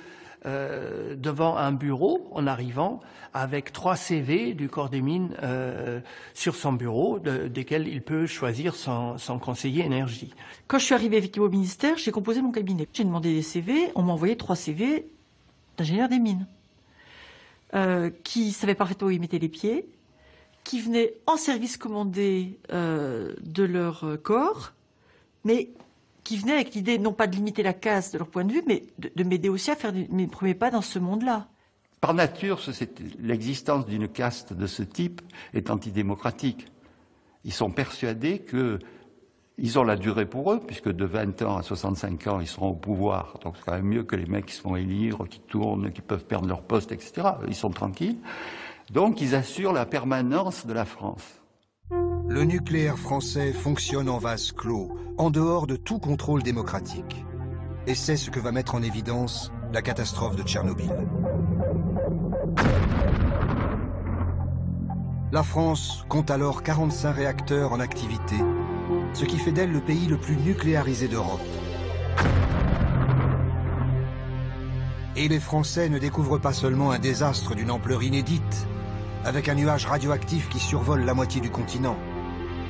devant un bureau en arrivant avec 3 CV du corps des mines sur son bureau, desquels il peut choisir son conseiller énergie. Quand je suis arrivée effectivement au ministère, j'ai composé mon cabinet. J'ai demandé des CV, on m'a envoyé 3 CV d'ingénieurs des mines qui savaient parfaitement où ils mettaient les pieds, qui venaient en service commandé de leur corps, mais qui venaient avec l'idée non pas de limiter la casse de leur point de vue, mais de m'aider aussi à faire mes premiers pas dans ce monde-là. Par nature, l'existence d'une caste de ce type est antidémocratique. Ils sont persuadés qu'ils ont la durée pour eux, puisque de 20 ans à 65 ans, ils seront au pouvoir. Donc c'est quand même mieux que les mecs qui se font élire, qui tournent, qui peuvent perdre leur poste, etc. Ils sont tranquilles. Donc ils assurent la permanence de la France. Le nucléaire français fonctionne en vase clos, en dehors de tout contrôle démocratique. Et c'est ce que va mettre en évidence la catastrophe de Tchernobyl. La France compte alors 45 réacteurs en activité, ce qui fait d'elle le pays le plus nucléarisé d'Europe. Et les Français ne découvrent pas seulement un désastre d'une ampleur inédite, avec un nuage radioactif qui survole la moitié du continent.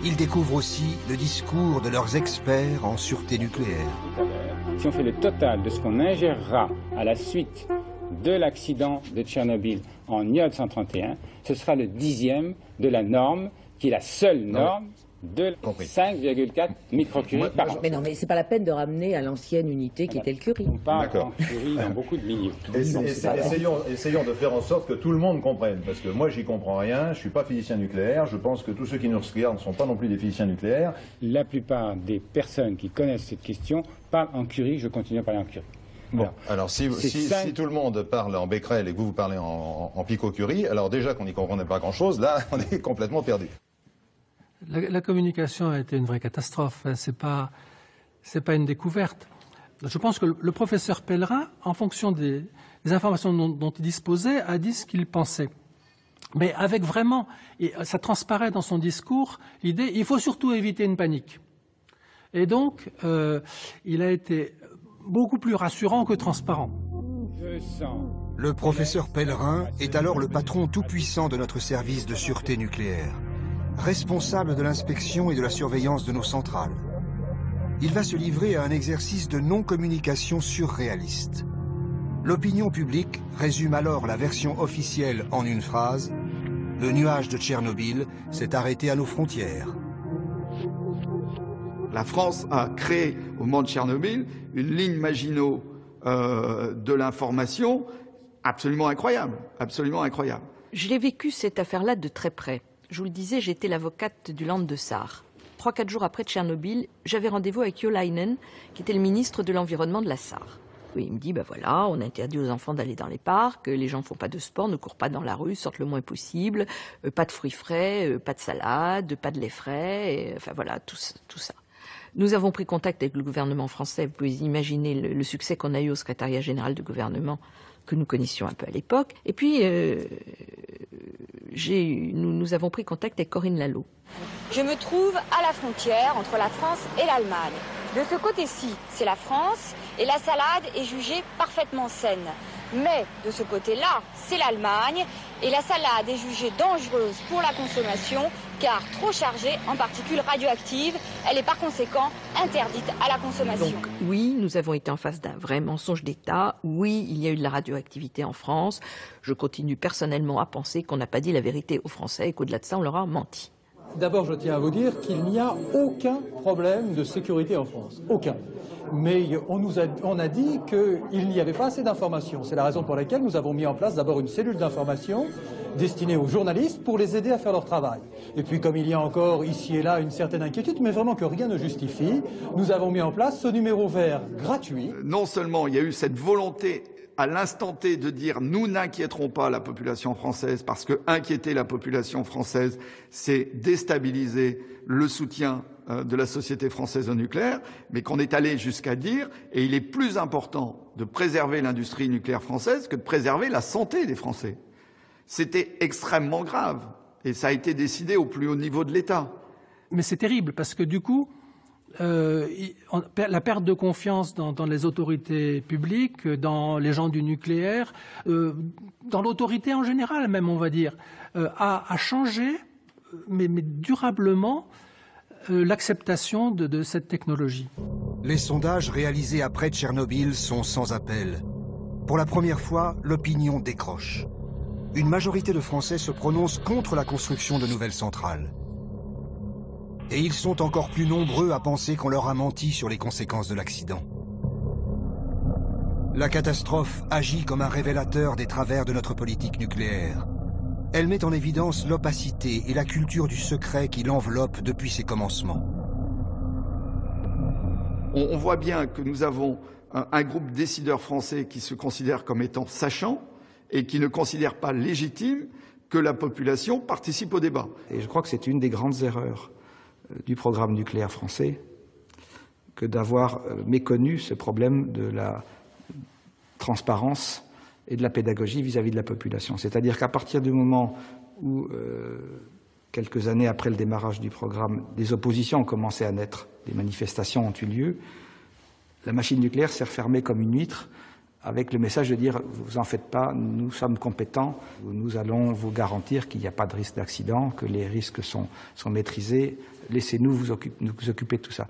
Ils découvrent aussi le discours de leurs experts en sûreté nucléaire. Si on fait le total de ce qu'on ingérera à la suite de l'accident de Tchernobyl en iode 131, ce sera le 10e de la norme, qui est la seule norme de 5,4 microcuries par an. Mais non, mais c'est pas la peine de ramener à l'ancienne unité qui était le Curie. On parle en Curie dans beaucoup de milieux. Essayons de faire en sorte que tout le monde comprenne, parce que moi j'y comprends rien, je suis pas physicien nucléaire, je pense que tous ceux qui nous regardent ne sont pas non plus des physiciens nucléaires. La plupart des personnes qui connaissent cette question parlent en Curie, je continue à parler en Curie. Bon, alors si tout le monde parle en Becquerel et que vous parlez en Picot-Curie, alors déjà qu'on n'y comprenait pas grand-chose, là on est complètement perdu. La communication a été une vraie catastrophe. C'est pas une découverte. Je pense que le professeur Pellerin, en fonction des informations dont il disposait, a dit ce qu'il pensait. Mais avec vraiment, et ça transparaît dans son discours, l'idée, il faut surtout éviter une panique. Et donc, il a été beaucoup plus rassurant que transparent. Le professeur Pellerin est alors le patron tout-puissant de notre service de sûreté nucléaire, responsable de l'inspection et de la surveillance de nos centrales. Il va se livrer à un exercice de non-communication surréaliste. L'opinion publique résume alors la version officielle en une phrase: le nuage de Tchernobyl s'est arrêté à nos frontières. La France a créé, au moment de Tchernobyl, une ligne Maginot de l'information absolument incroyable, absolument incroyable. Je l'ai vécu cette affaire-là de très près. Je vous le disais, j'étais l'avocate du Land de Sarre. 3-4 jours après Tchernobyl, j'avais rendez-vous avec Jo Leinen, qui était le ministre de l'Environnement de la Sarre. Oui, il me dit, ben voilà, on interdit aux enfants d'aller dans les parcs, les gens ne font pas de sport, ne courent pas dans la rue, sortent le moins possible, pas de fruits frais, pas de salade, pas de lait frais, enfin voilà, tout ça. Nous avons pris contact avec le gouvernement français. Vous pouvez imaginer le succès qu'on a eu au secrétariat général du gouvernement que nous connaissions un peu à l'époque. Et puis, nous avons pris contact avec Corinne Lallot. Je me trouve à la frontière entre la France et l'Allemagne. De ce côté-ci, c'est la France et la salade est jugée parfaitement saine. Mais de ce côté-là, c'est l'Allemagne et la salade est jugée dangereuse pour la consommation car trop chargée en particules radioactives. Elle est par conséquent interdite à la consommation. Donc oui, nous avons été en face d'un vrai mensonge d'État. Oui, il y a eu de la radioactivité en France. Je continue personnellement à penser qu'on n'a pas dit la vérité aux Français et qu'au-delà de ça, on leur a menti. D'abord, je tiens à vous dire qu'il n'y a aucun problème de sécurité en France. Aucun. Mais on a dit qu'il n'y avait pas assez d'informations. C'est la raison pour laquelle nous avons mis en place d'abord une cellule d'information destinée aux journalistes pour les aider à faire leur travail. Et puis comme il y a encore ici et là une certaine inquiétude, mais vraiment que rien ne justifie, nous avons mis en place ce numéro vert gratuit. Non seulement il y a eu cette volonté à l'instant T de dire nous n'inquiéterons pas la population française parce que inquiéter la population française, c'est déstabiliser le soutien de la société française au nucléaire, mais qu'on est allé jusqu'à dire, et il est plus important de préserver l'industrie nucléaire française que de préserver la santé des Français. C'était extrêmement grave, et ça a été décidé au plus haut niveau de l'État. Mais c'est terrible, parce que du coup, la perte de confiance dans les autorités publiques, dans les gens du nucléaire, dans l'autorité en général même, on va dire, a changé, mais durablement, l'acceptation de cette technologie. Les sondages réalisés après Tchernobyl sont sans appel. Pour la première fois, l'opinion décroche. Une majorité de Français se prononce contre la construction de nouvelles centrales. Et ils sont encore plus nombreux à penser qu'on leur a menti sur les conséquences de l'accident. La catastrophe agit comme un révélateur des travers de notre politique nucléaire. Elle met en évidence l'opacité et la culture du secret qui l'enveloppe depuis ses commencements. On voit bien que nous avons un groupe de décideurs français qui se considèrent comme étant sachants et qui ne considèrent pas légitime que la population participe au débat. Et je crois que c'est une des grandes erreurs du programme nucléaire français que d'avoir méconnu ce problème de la transparence et de la pédagogie vis-à-vis de la population. C'est-à-dire qu'à partir du moment où, quelques années après le démarrage du programme, des oppositions ont commencé à naître, des manifestations ont eu lieu, la machine nucléaire s'est refermée comme une huître avec le message de dire « vous en faites pas, nous sommes compétents, nous allons vous garantir qu'il n'y a pas de risque d'accident, que les risques sont maîtrisés, laissez-nous nous occuper de tout ça ».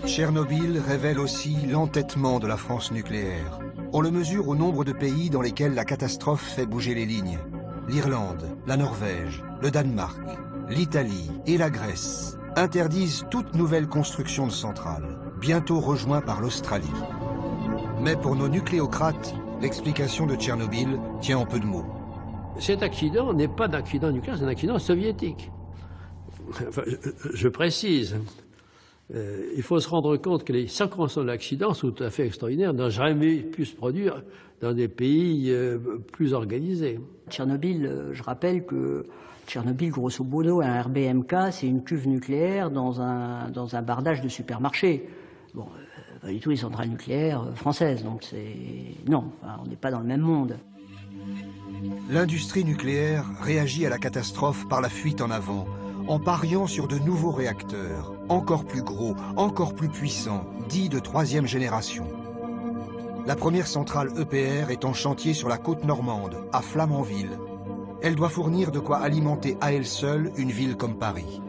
Tchernobyl révèle aussi l'entêtement de la France nucléaire. On le mesure au nombre de pays dans lesquels la catastrophe fait bouger les lignes. L'Irlande, la Norvège, le Danemark, l'Italie et la Grèce interdisent toute nouvelle construction de centrales, bientôt rejoint par l'Australie. Mais pour nos nucléocrates, l'explication de Tchernobyl tient en peu de mots. Cet accident n'est pas d'accident nucléaire, c'est un accident soviétique. Enfin, je précise. Il faut se rendre compte que les circonstances de l'accident sont tout à fait extraordinaires, n'ont jamais pu se produire dans des pays plus organisés. Tchernobyl, je rappelle que Tchernobyl, grosso modo, un RBMK, c'est une cuve nucléaire dans un bardage de supermarché. Bon, pas du tout les centrales nucléaires françaises, donc c'est... Non, enfin, on n'est pas dans le même monde. L'industrie nucléaire réagit à la catastrophe par la fuite en avant, en pariant sur de nouveaux réacteurs, encore plus gros, encore plus puissants, dits de 3e génération. La première centrale EPR est en chantier sur la côte normande, à Flamanville. Elle doit fournir de quoi alimenter à elle seule une ville comme Paris.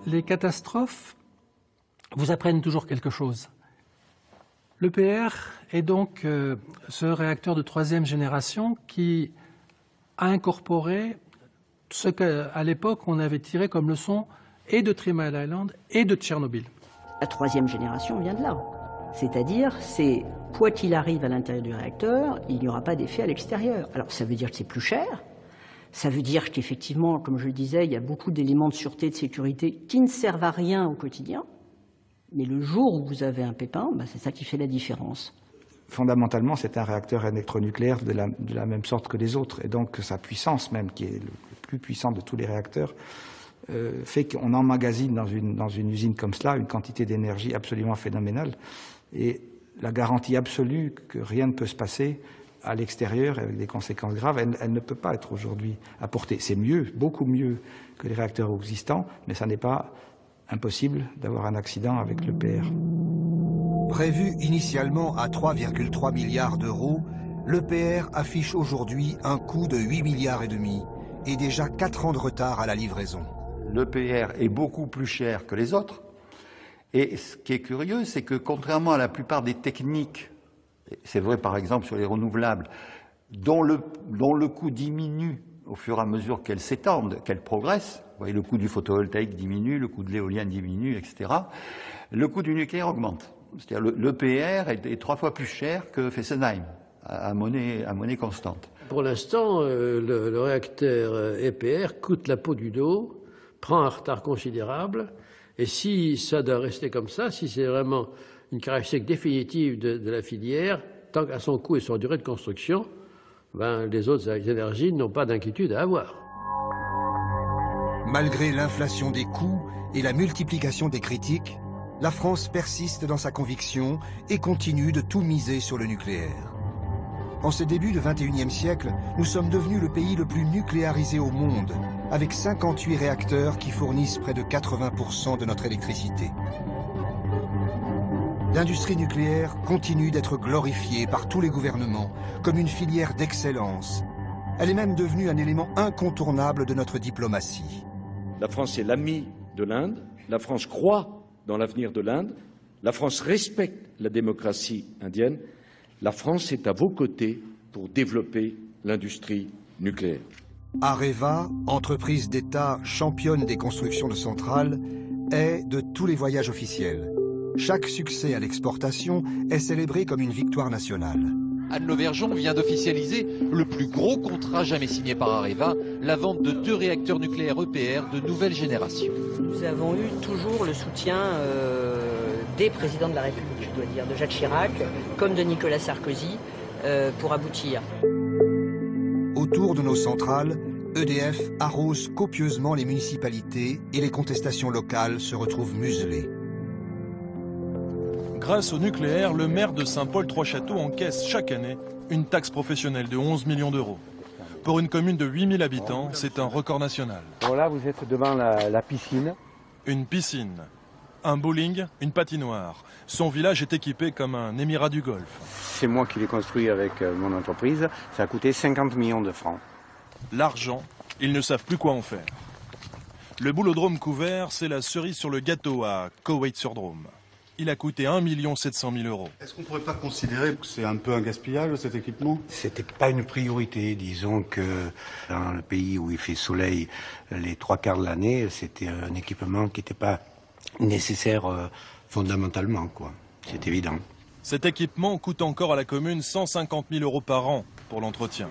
Les catastrophes vous apprennent toujours quelque chose. L'EPR est donc ce réacteur de 3e génération qui a incorporé ce qu'à l'époque on avait tiré comme leçon et de Three Mile Island et de Tchernobyl. La 3e génération vient de là. C'est-à-dire, c'est quoi qu'il arrive à l'intérieur du réacteur, il n'y aura pas d'effet à l'extérieur. Alors ça veut dire que c'est plus cher, ça veut dire qu'effectivement, comme je le disais, il y a beaucoup d'éléments de sûreté et de sécurité qui ne servent à rien au quotidien, mais le jour où vous avez un pépin, c'est ça qui fait la différence. Fondamentalement, c'est un réacteur électronucléaire de la même sorte que les autres, et donc sa puissance même, qui est le plus puissant de tous les réacteurs, fait qu'on emmagasine dans une usine comme cela une quantité d'énergie absolument phénoménale. Et la garantie absolue que rien ne peut se passer à l'extérieur avec des conséquences graves, elle ne peut pas être aujourd'hui apportée. C'est mieux, beaucoup mieux que les réacteurs existants, mais ça n'est pas impossible d'avoir un accident avec l'EPR. Prévu initialement à 3,3 milliards d'euros, l'EPR affiche aujourd'hui un coût de 8 milliards et demi et déjà 4 ans de retard à la livraison. L'EPR est beaucoup plus cher que les autres. Et ce qui est curieux, c'est que contrairement à la plupart des techniques, c'est vrai par exemple sur les renouvelables, dont le coût diminue au fur et à mesure qu'elles s'étendent, qu'elles progressent, vous voyez, le coût du photovoltaïque diminue, le coût de l'éolien diminue, etc., le coût du nucléaire augmente. C'est-à-dire l'EPR est 3 fois plus cher que Fessenheim, à monnaie constante. Pour l'instant, le réacteur EPR coûte la peau du dos, prend un retard considérable, et si ça doit rester comme ça, si c'est vraiment une caractéristique définitive de la filière, tant qu'à son coût et son durée de construction, les autres énergies n'ont pas d'inquiétude à avoir. Malgré l'inflation des coûts et la multiplication des critiques, la France persiste dans sa conviction et continue de tout miser sur le nucléaire. En ce début du XXIe siècle, nous sommes devenus le pays le plus nucléarisé au monde, avec 58 réacteurs qui fournissent près de 80% de notre électricité. L'industrie nucléaire continue d'être glorifiée par tous les gouvernements comme une filière d'excellence. Elle est même devenue un élément incontournable de notre diplomatie. La France est l'ami de l'Inde, la France croit dans l'avenir de l'Inde, la France respecte la démocratie indienne, la France est à vos côtés pour développer l'industrie nucléaire. Areva, entreprise d'État championne des constructions de centrales, est de tous les voyages officiels. Chaque succès à l'exportation est célébré comme une victoire nationale. Anne Lauvergeon vient d'officialiser le plus gros contrat jamais signé par Areva, la vente de 2 réacteurs nucléaires EPR de nouvelle génération. Nous avons eu toujours le soutien des présidents de la République, je dois dire, de Jacques Chirac, comme de Nicolas Sarkozy, pour aboutir. Autour de nos centrales, EDF arrose copieusement les municipalités et les contestations locales se retrouvent muselées. Grâce au nucléaire, le maire de Saint-Paul-Trois-Châteaux encaisse chaque année une taxe professionnelle de 11 millions d'euros. Pour une commune de 8000 habitants, c'est un record national. Voilà, vous êtes devant la piscine. Une piscine, un bowling, une patinoire. Son village est équipé comme un émirat du Golfe. C'est moi qui l'ai construit avec mon entreprise. Ça a coûté 50 millions de francs. L'argent, ils ne savent plus quoi en faire. Le boulodrome couvert, c'est la cerise sur le gâteau à Koweït-sur-Drôme. Il a coûté 1 700 000 euros. Est-ce qu'on ne pourrait pas considérer que c'est un peu un gaspillage, cet équipement? C'était pas une priorité. Disons que dans le pays où il fait soleil les 3 quarts de l'année, c'était un équipement qui n'était pas nécessaire fondamentalement, quoi. C'est évident. Cet équipement coûte encore à la commune 150 000 euros par an pour l'entretien.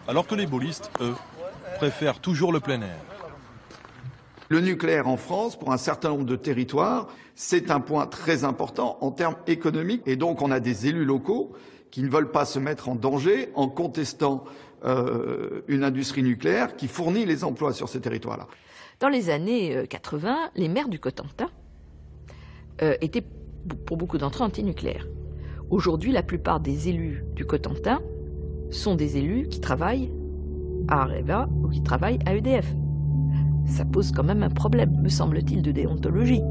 Alors que les boulistes, eux, préfèrent toujours le plein air. Le nucléaire en France, pour un certain nombre de territoires, c'est un point très important en termes économiques. Et donc, on a des élus locaux qui ne veulent pas se mettre en danger en contestant une industrie nucléaire qui fournit les emplois sur ces territoires-là. Dans les années 80, les maires du Cotentin étaient, pour beaucoup d'entre eux, antinucléaires. Aujourd'hui, la plupart des élus du Cotentin sont des élus qui travaillent à Areva ou qui travaillent à EDF. Ça pose quand même un problème, me semble-t-il, de déontologie.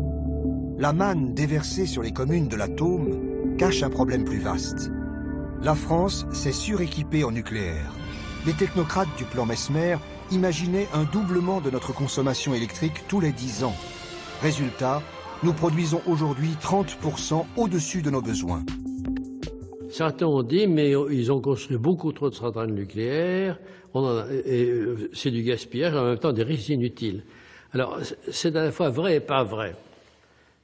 La manne déversée sur les communes de l'atome cache un problème plus vaste. La France s'est suréquipée en nucléaire. Les technocrates du plan Messmer imaginaient un doublement de notre consommation électrique tous les 10 ans. Résultat, nous produisons aujourd'hui 30% au-dessus de nos besoins. Certains ont dit, mais ils ont construit beaucoup trop de centrales nucléaires, c'est du gaspillage, en même temps des risques inutiles. Alors, c'est à la fois vrai et pas vrai.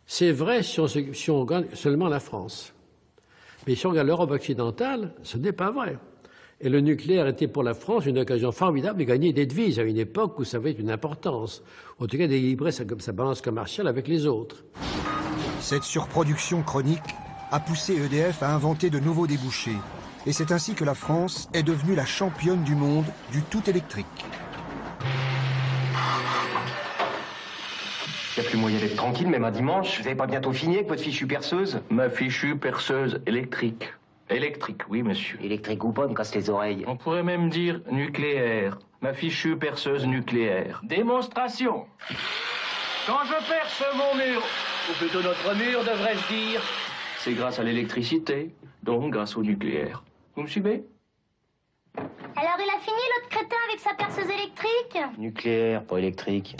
C'est vrai si on regarde seulement la France. Mais si on regarde l'Europe occidentale, ce n'est pas vrai. Et le nucléaire était pour la France une occasion formidable de gagner des devises à une époque où ça avait une importance. En tout cas, d'équilibrer sa balance commerciale avec les autres. Cette surproduction chronique a poussé EDF à inventer de nouveaux débouchés. Et c'est ainsi que la France est devenue la championne du monde du tout électrique. moyen d'être tranquille, même un dimanche. Vous n'avez pas bientôt fini avec votre fichue perceuse? Ma fichue perceuse électrique. Électrique, oui, monsieur. Électrique ou pas, me casse les oreilles. On pourrait même dire nucléaire. Ma fichue perceuse nucléaire. Démonstration. Quand je perce mon mur, ou plutôt notre mur, devrais-je dire, c'est grâce à l'électricité, donc grâce au nucléaire. Vous me suivez? Alors il a fini l'autre crétin avec sa perceuse électrique? Nucléaire, pas électrique.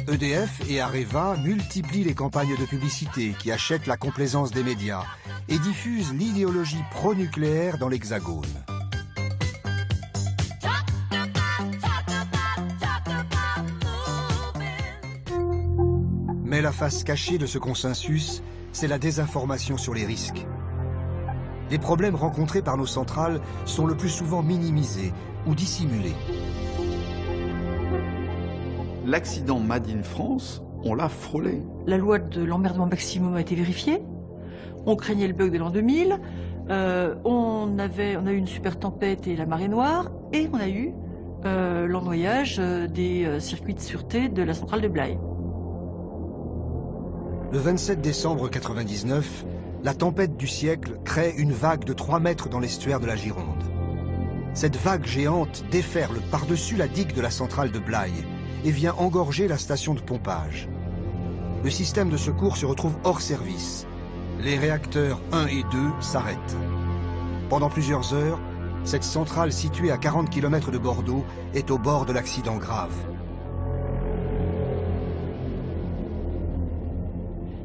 EDF et Areva multiplient les campagnes de publicité qui achètent la complaisance des médias et diffusent l'idéologie pro-nucléaire dans l'Hexagone. Mais la face cachée de ce consensus, c'est la désinformation sur les risques. Les problèmes rencontrés par nos centrales sont le plus souvent minimisés ou dissimulés. L'accident Made in France, on l'a frôlé. La loi de l'emmerdement maximum a été vérifiée. On craignait le bug de l'an 2000. On a eu une super tempête et la marée noire. Et on a eu l'ennoyage des circuits de sûreté de la centrale de Blaye. Le 27 décembre 1999, la tempête du siècle crée une vague de 3 mètres dans l'estuaire de la Gironde. Cette vague géante déferle par-dessus la digue de la centrale de Blaye et vient engorger la station de pompage. Le système de secours se retrouve hors service. Les réacteurs 1 et 2 s'arrêtent. Pendant plusieurs heures, cette centrale située à 40 km de Bordeaux est au bord de l'accident grave.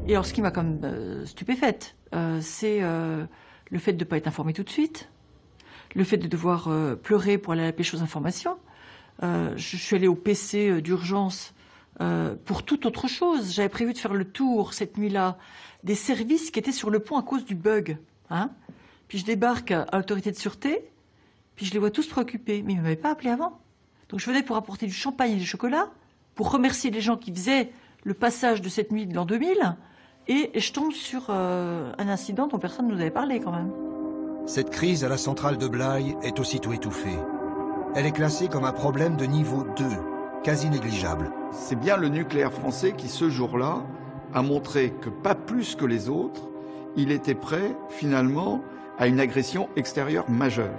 Et alors, ce qui m'a quand même stupéfaite, c'est le fait de ne pas être informé tout de suite, le fait de devoir pleurer pour aller à la pêche aux informations. Je suis allée au PC d'urgence pour toute autre chose. J'avais prévu de faire le tour cette nuit-là des services qui étaient sur le pont à cause du bug. Hein. Puis je débarque à l'autorité de sûreté, puis je les vois tous préoccupés. Mais ils ne m'avaient pas appelé avant. Donc je venais pour apporter du champagne et du chocolat, pour remercier les gens qui faisaient le passage de cette nuit de l'an 2000. Et je tombe sur un incident dont personne ne nous avait parlé quand même. Cette crise à la centrale de Blaye est aussitôt étouffée. Elle est classée comme un problème de niveau 2, quasi négligeable. C'est bien le nucléaire français qui, ce jour-là, a montré que pas plus que les autres, il était prêt, finalement, à une agression extérieure majeure.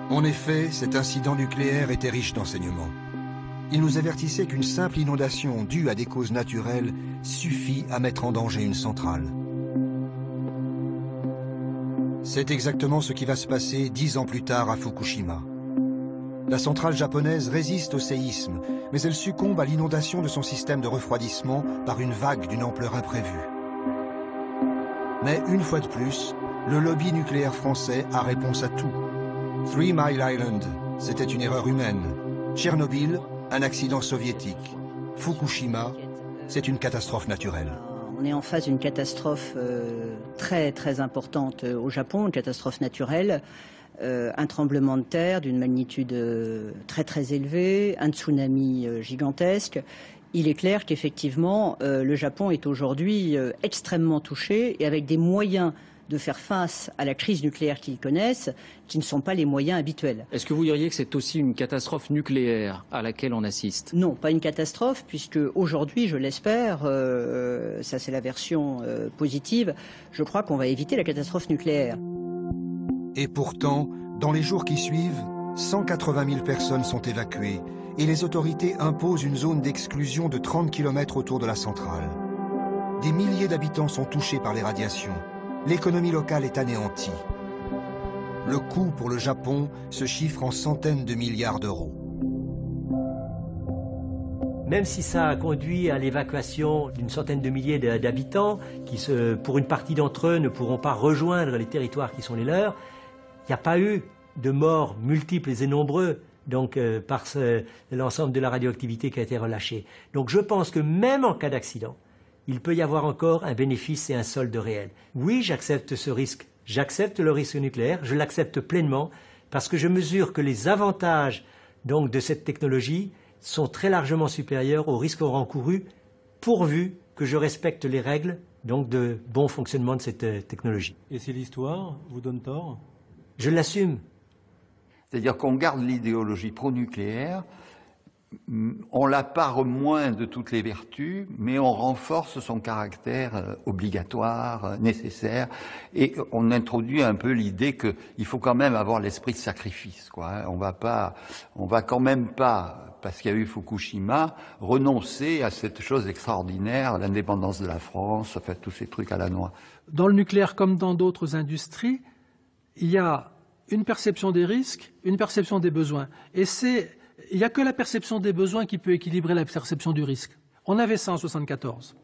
En effet, cet incident nucléaire était riche d'enseignements. Il nous avertissait qu'une simple inondation due à des causes naturelles suffit à mettre en danger une centrale. C'est exactement ce qui va se passer 10 ans plus tard à Fukushima. La centrale japonaise résiste au séisme, mais elle succombe à l'inondation de son système de refroidissement par une vague d'une ampleur imprévue. Mais une fois de plus, le lobby nucléaire français a réponse à tout. 3 Mile Island, c'était une erreur humaine. Tchernobyl, un accident soviétique. Fukushima, c'est une catastrophe naturelle. On est en face d'une catastrophe très très importante au Japon, une catastrophe naturelle, un tremblement de terre d'une magnitude très très élevée, un tsunami gigantesque. Il est clair qu'effectivement le Japon est aujourd'hui extrêmement touché et avec des moyens de faire face à la crise nucléaire qu'ils connaissent, qui ne sont pas les moyens habituels. Est-ce que vous diriez que c'est aussi une catastrophe nucléaire à laquelle on assiste? Non, pas une catastrophe, puisque aujourd'hui, je l'espère, ça c'est la version positive, je crois qu'on va éviter la catastrophe nucléaire. Et pourtant, dans les jours qui suivent, 180 000 personnes sont évacuées et les autorités imposent une zone d'exclusion de 30 km autour de la centrale. Des milliers d'habitants sont touchés par les radiations. L'économie locale est anéantie. Le coût pour le Japon se chiffre en centaines de milliards d'euros. Même si ça a conduit à l'évacuation d'une centaine de milliers d'habitants, qui, pour une partie d'entre eux, ne pourront pas rejoindre les territoires qui sont les leurs, il n'y a pas eu de morts multiples et nombreux donc, par l'ensemble de la radioactivité qui a été relâchée. Donc je pense que même en cas d'accident, il peut y avoir encore un bénéfice et un solde réel. Oui, j'accepte ce risque. J'accepte le risque nucléaire, je l'accepte pleinement, parce que je mesure que les avantages donc, de cette technologie sont très largement supérieurs aux risques encourus, pourvu que je respecte les règles donc, de bon fonctionnement de cette technologie. Et si l'histoire vous donne tort? Je l'assume. C'est-à-dire qu'on garde l'idéologie pro-nucléaire, on la pare moins de toutes les vertus, mais on renforce son caractère obligatoire, nécessaire, et on introduit un peu l'idée qu'il faut quand même avoir l'esprit de sacrifice, quoi. On va quand même pas, parce qu'il y a eu Fukushima, renoncer à cette chose extraordinaire, l'indépendance de la France, enfin tous ces trucs à la noix. Dans le nucléaire comme dans d'autres industries, il y a une perception des risques, une perception des besoins. Et il n'y a que la perception des besoins qui peut équilibrer la perception du risque. On avait ça en 1974.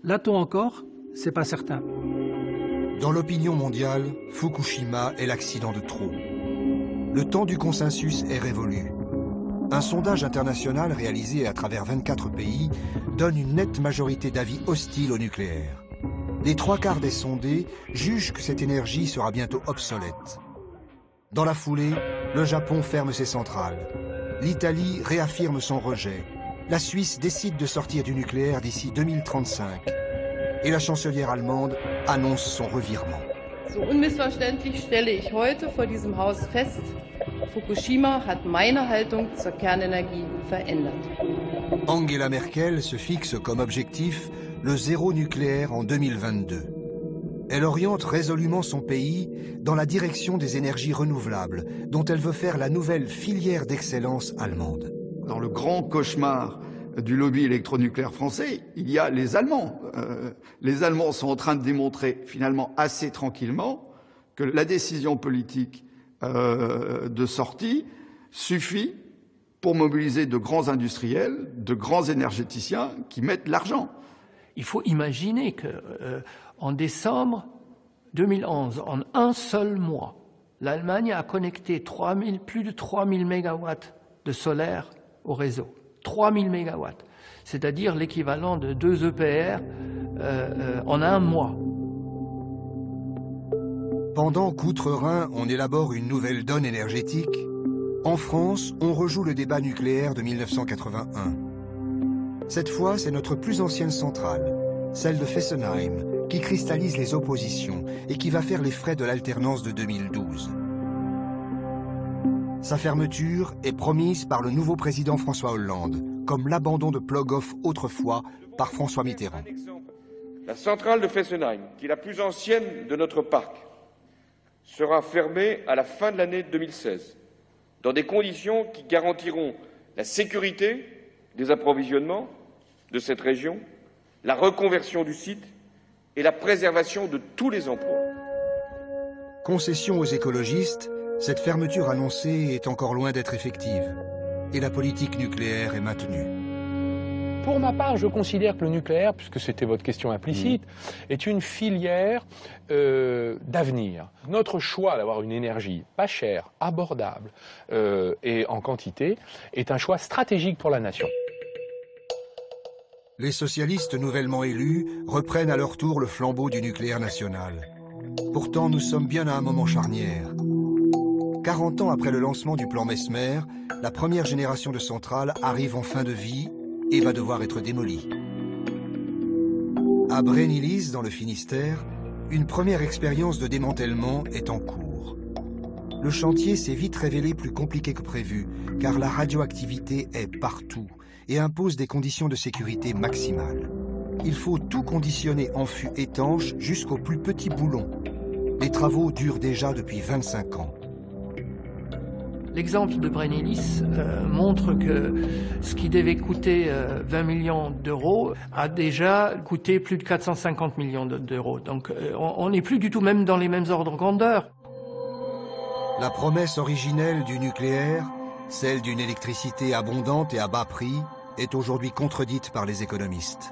L'a-t-on encore? C'est pas certain. Dans l'opinion mondiale, Fukushima est l'accident de trop. Le temps du consensus est révolu. Un sondage international réalisé à travers 24 pays donne une nette majorité d'avis hostiles au nucléaire. Les 3/4 des sondés jugent que cette énergie sera bientôt obsolète. Dans la foulée, le Japon ferme ses centrales. L'Italie réaffirme son rejet. La Suisse décide de sortir du nucléaire d'ici 2035. Et la chancelière allemande annonce son revirement. So unmissverständlich stelle ich heute vor diesem Haus fest, Fukushima hat meine Haltung zur Kernenergie verändert. Angela Merkel se fixe comme objectif le zéro nucléaire en 2022. Elle oriente résolument son pays dans la direction des énergies renouvelables, dont elle veut faire la nouvelle filière d'excellence allemande. Dans le grand cauchemar du lobby électronucléaire français, il y a les Allemands. Les Allemands sont en train de démontrer finalement assez tranquillement que la décision politique de sortie suffit pour mobiliser de grands industriels, de grands énergéticiens qui mettent l'argent. Il faut imaginer que en décembre 2011, en un seul mois, l'Allemagne a connecté plus de 3000 mégawatts de solaire au réseau. 3000 mégawatts, c'est-à-dire l'équivalent de 2 EPR en un mois. Pendant qu'outre-Rhin, on élabore une nouvelle donne énergétique, en France, on rejoue le débat nucléaire de 1981. Cette fois, c'est notre plus ancienne centrale, celle de Fessenheim, qui cristallise les oppositions et qui va faire les frais de l'alternance de 2012. Sa fermeture est promise par le nouveau président François Hollande, comme l'abandon de Plogoff autrefois par François Mitterrand. La centrale de Fessenheim, qui est la plus ancienne de notre parc, sera fermée à la fin de l'année 2016, dans des conditions qui garantiront la sécurité des approvisionnements de cette région, la reconversion du site et la préservation de tous les emplois. Concession aux écologistes, cette fermeture annoncée est encore loin d'être effective et la politique nucléaire est maintenue. Pour ma part, je considère que le nucléaire, puisque c'était votre question implicite, est une filière d'avenir. Notre choix d'avoir une énergie pas chère, abordable et en quantité est un choix stratégique pour la nation. Les socialistes nouvellement élus reprennent à leur tour le flambeau du nucléaire national. Pourtant, nous sommes bien à un moment charnière. 40 ans après le lancement du plan Mesmer, la première génération de centrales arrive en fin de vie et va devoir être démolie. À Brennilis, dans le Finistère, une première expérience de démantèlement est en cours. Le chantier s'est vite révélé plus compliqué que prévu, car la radioactivité est partout et impose des conditions de sécurité maximales. Il faut tout conditionner en fût étanche jusqu'au plus petit boulon. Les travaux durent déjà depuis 25 ans. L'exemple de Brennilis montre que ce qui devait coûter 20 millions d'euros a déjà coûté plus de 450 millions d'euros. Donc on n'est plus du tout même dans les mêmes ordres de grandeur. La promesse originelle du nucléaire, celle d'une électricité abondante et à bas prix, est aujourd'hui contredite par les économistes.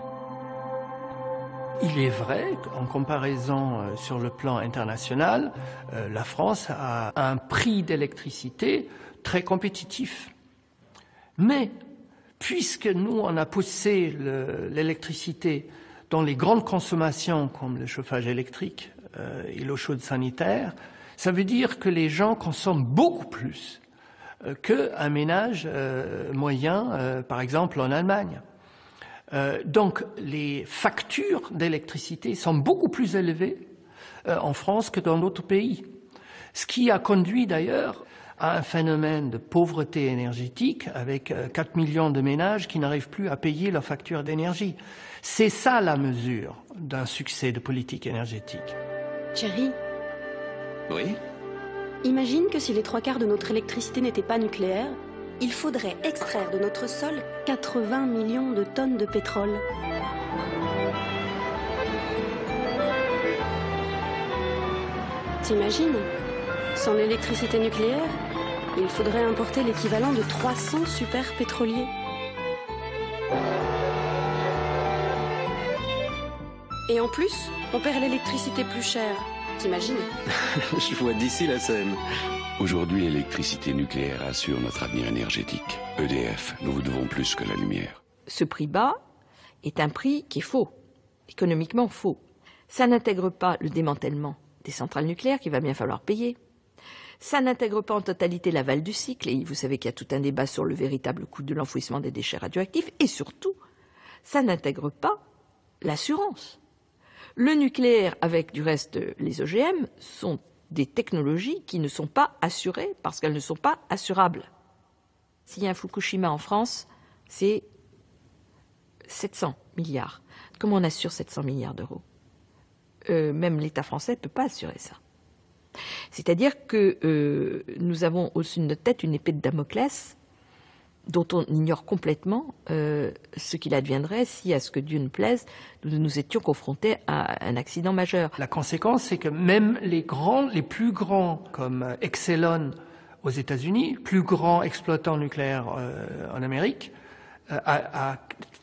Il est vrai qu'en comparaison sur le plan international, la France a un prix d'électricité très compétitif. Mais puisque nous, on a poussé l'électricité dans les grandes consommations comme le chauffage électrique et l'eau chaude sanitaire, ça veut dire que les gens consomment beaucoup plus qu'un ménage moyen, par exemple en Allemagne. Donc les factures d'électricité sont beaucoup plus élevées en France que dans d'autres pays. Ce qui a conduit d'ailleurs à un phénomène de pauvreté énergétique avec 4 millions de ménages qui n'arrivent plus à payer leurs factures d'énergie. C'est ça la mesure d'un succès de politique énergétique. Thierry? Oui? Imagine que si les 3/4 de notre électricité n'étaient pas nucléaire, il faudrait extraire de notre sol 80 millions de tonnes de pétrole. T'imagines? Sans l'électricité nucléaire, il faudrait importer l'équivalent de 300 super pétroliers. Et en plus, on perd l'électricité plus chère. T'imagines? Je vois d'ici la scène. Aujourd'hui, l'électricité nucléaire assure notre avenir énergétique. EDF, nous vous devons plus que la lumière. Ce prix bas est un prix qui est faux, économiquement faux. Ça n'intègre pas le démantèlement des centrales nucléaires qu'il va bien falloir payer. Ça n'intègre pas en totalité l'aval du cycle, et vous savez qu'il y a tout un débat sur le véritable coût de l'enfouissement des déchets radioactifs, et surtout, ça n'intègre pas l'assurance. Le nucléaire, avec du reste les OGM, sont des technologies qui ne sont pas assurées parce qu'elles ne sont pas assurables. S'il y a un Fukushima en France, c'est 700 milliards. Comment on assure 700 milliards d'euros? Même l'État français ne peut pas assurer ça. C'est-à-dire que nous avons au-dessus de notre tête une épée de Damoclès dont on ignore complètement ce qu'il adviendrait si, à ce que Dieu ne plaise, nous étions confrontés à un accident majeur. La conséquence, c'est que même les plus grands, comme Exelon aux États-Unis, plus grand exploitant nucléaire en Amérique, a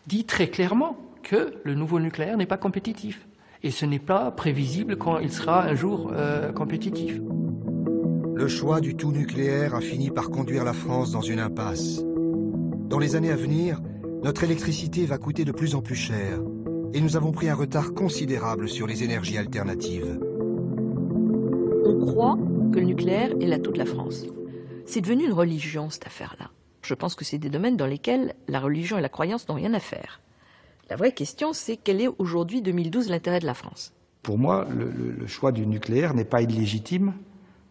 dit très clairement que le nouveau nucléaire n'est pas compétitif. Et ce n'est pas prévisible quand il sera un jour compétitif. Le choix du tout nucléaire a fini par conduire la France dans une impasse. Dans les années à venir, notre électricité va coûter de plus en plus cher et nous avons pris un retard considérable sur les énergies alternatives. On croit que le nucléaire est l'atout de la France. C'est devenu une religion, cette affaire-là. Je pense que c'est des domaines dans lesquels la religion et la croyance n'ont rien à faire. La vraie question, c'est quel est aujourd'hui, 2012, l'intérêt de la France? Pour moi, le choix du nucléaire n'est pas illégitime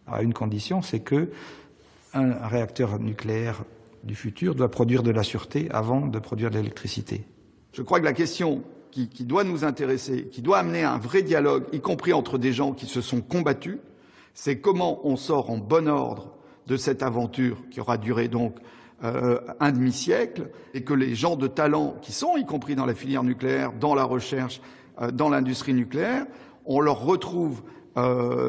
à une condition, c'est que un réacteur nucléaire du futur doit produire de la sûreté avant de produire de l'électricité. Je crois que la question qui doit nous intéresser, qui doit amener un vrai dialogue, y compris entre des gens qui se sont combattus, c'est comment on sort en bon ordre de cette aventure qui aura duré donc un demi-siècle, et que les gens de talent qui sont, y compris dans la filière nucléaire, dans la recherche, dans l'industrie nucléaire, on leur retrouve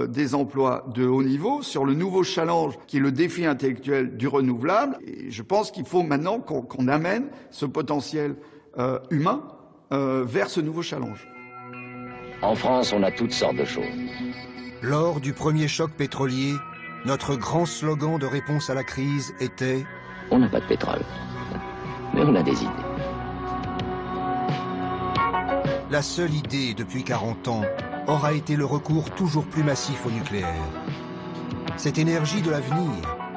des emplois de haut niveau sur le nouveau challenge qui est le défi intellectuel du renouvelable. Et je pense qu'il faut maintenant qu'on amène ce potentiel humain vers ce nouveau challenge. En France, on a toutes sortes de choses. Lors du premier choc pétrolier, notre grand slogan de réponse à la crise était « On n'a pas de pétrole, mais on a des idées ». La seule idée depuis 40 ans aura été le recours toujours plus massif au nucléaire. Cette énergie de l'avenir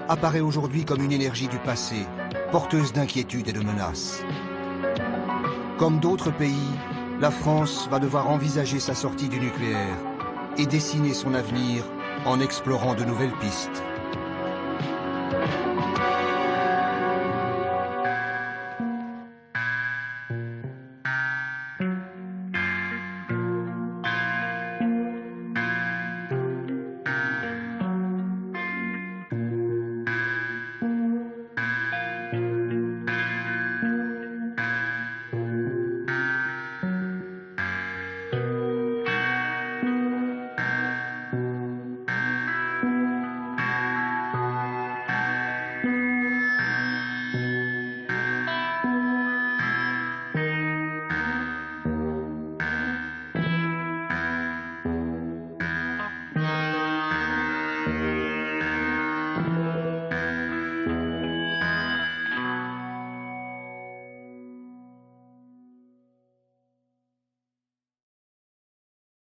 apparaît aujourd'hui comme une énergie du passé, porteuse d'inquiétudes et de menaces. Comme d'autres pays, la France va devoir envisager sa sortie du nucléaire et dessiner son avenir en explorant de nouvelles pistes.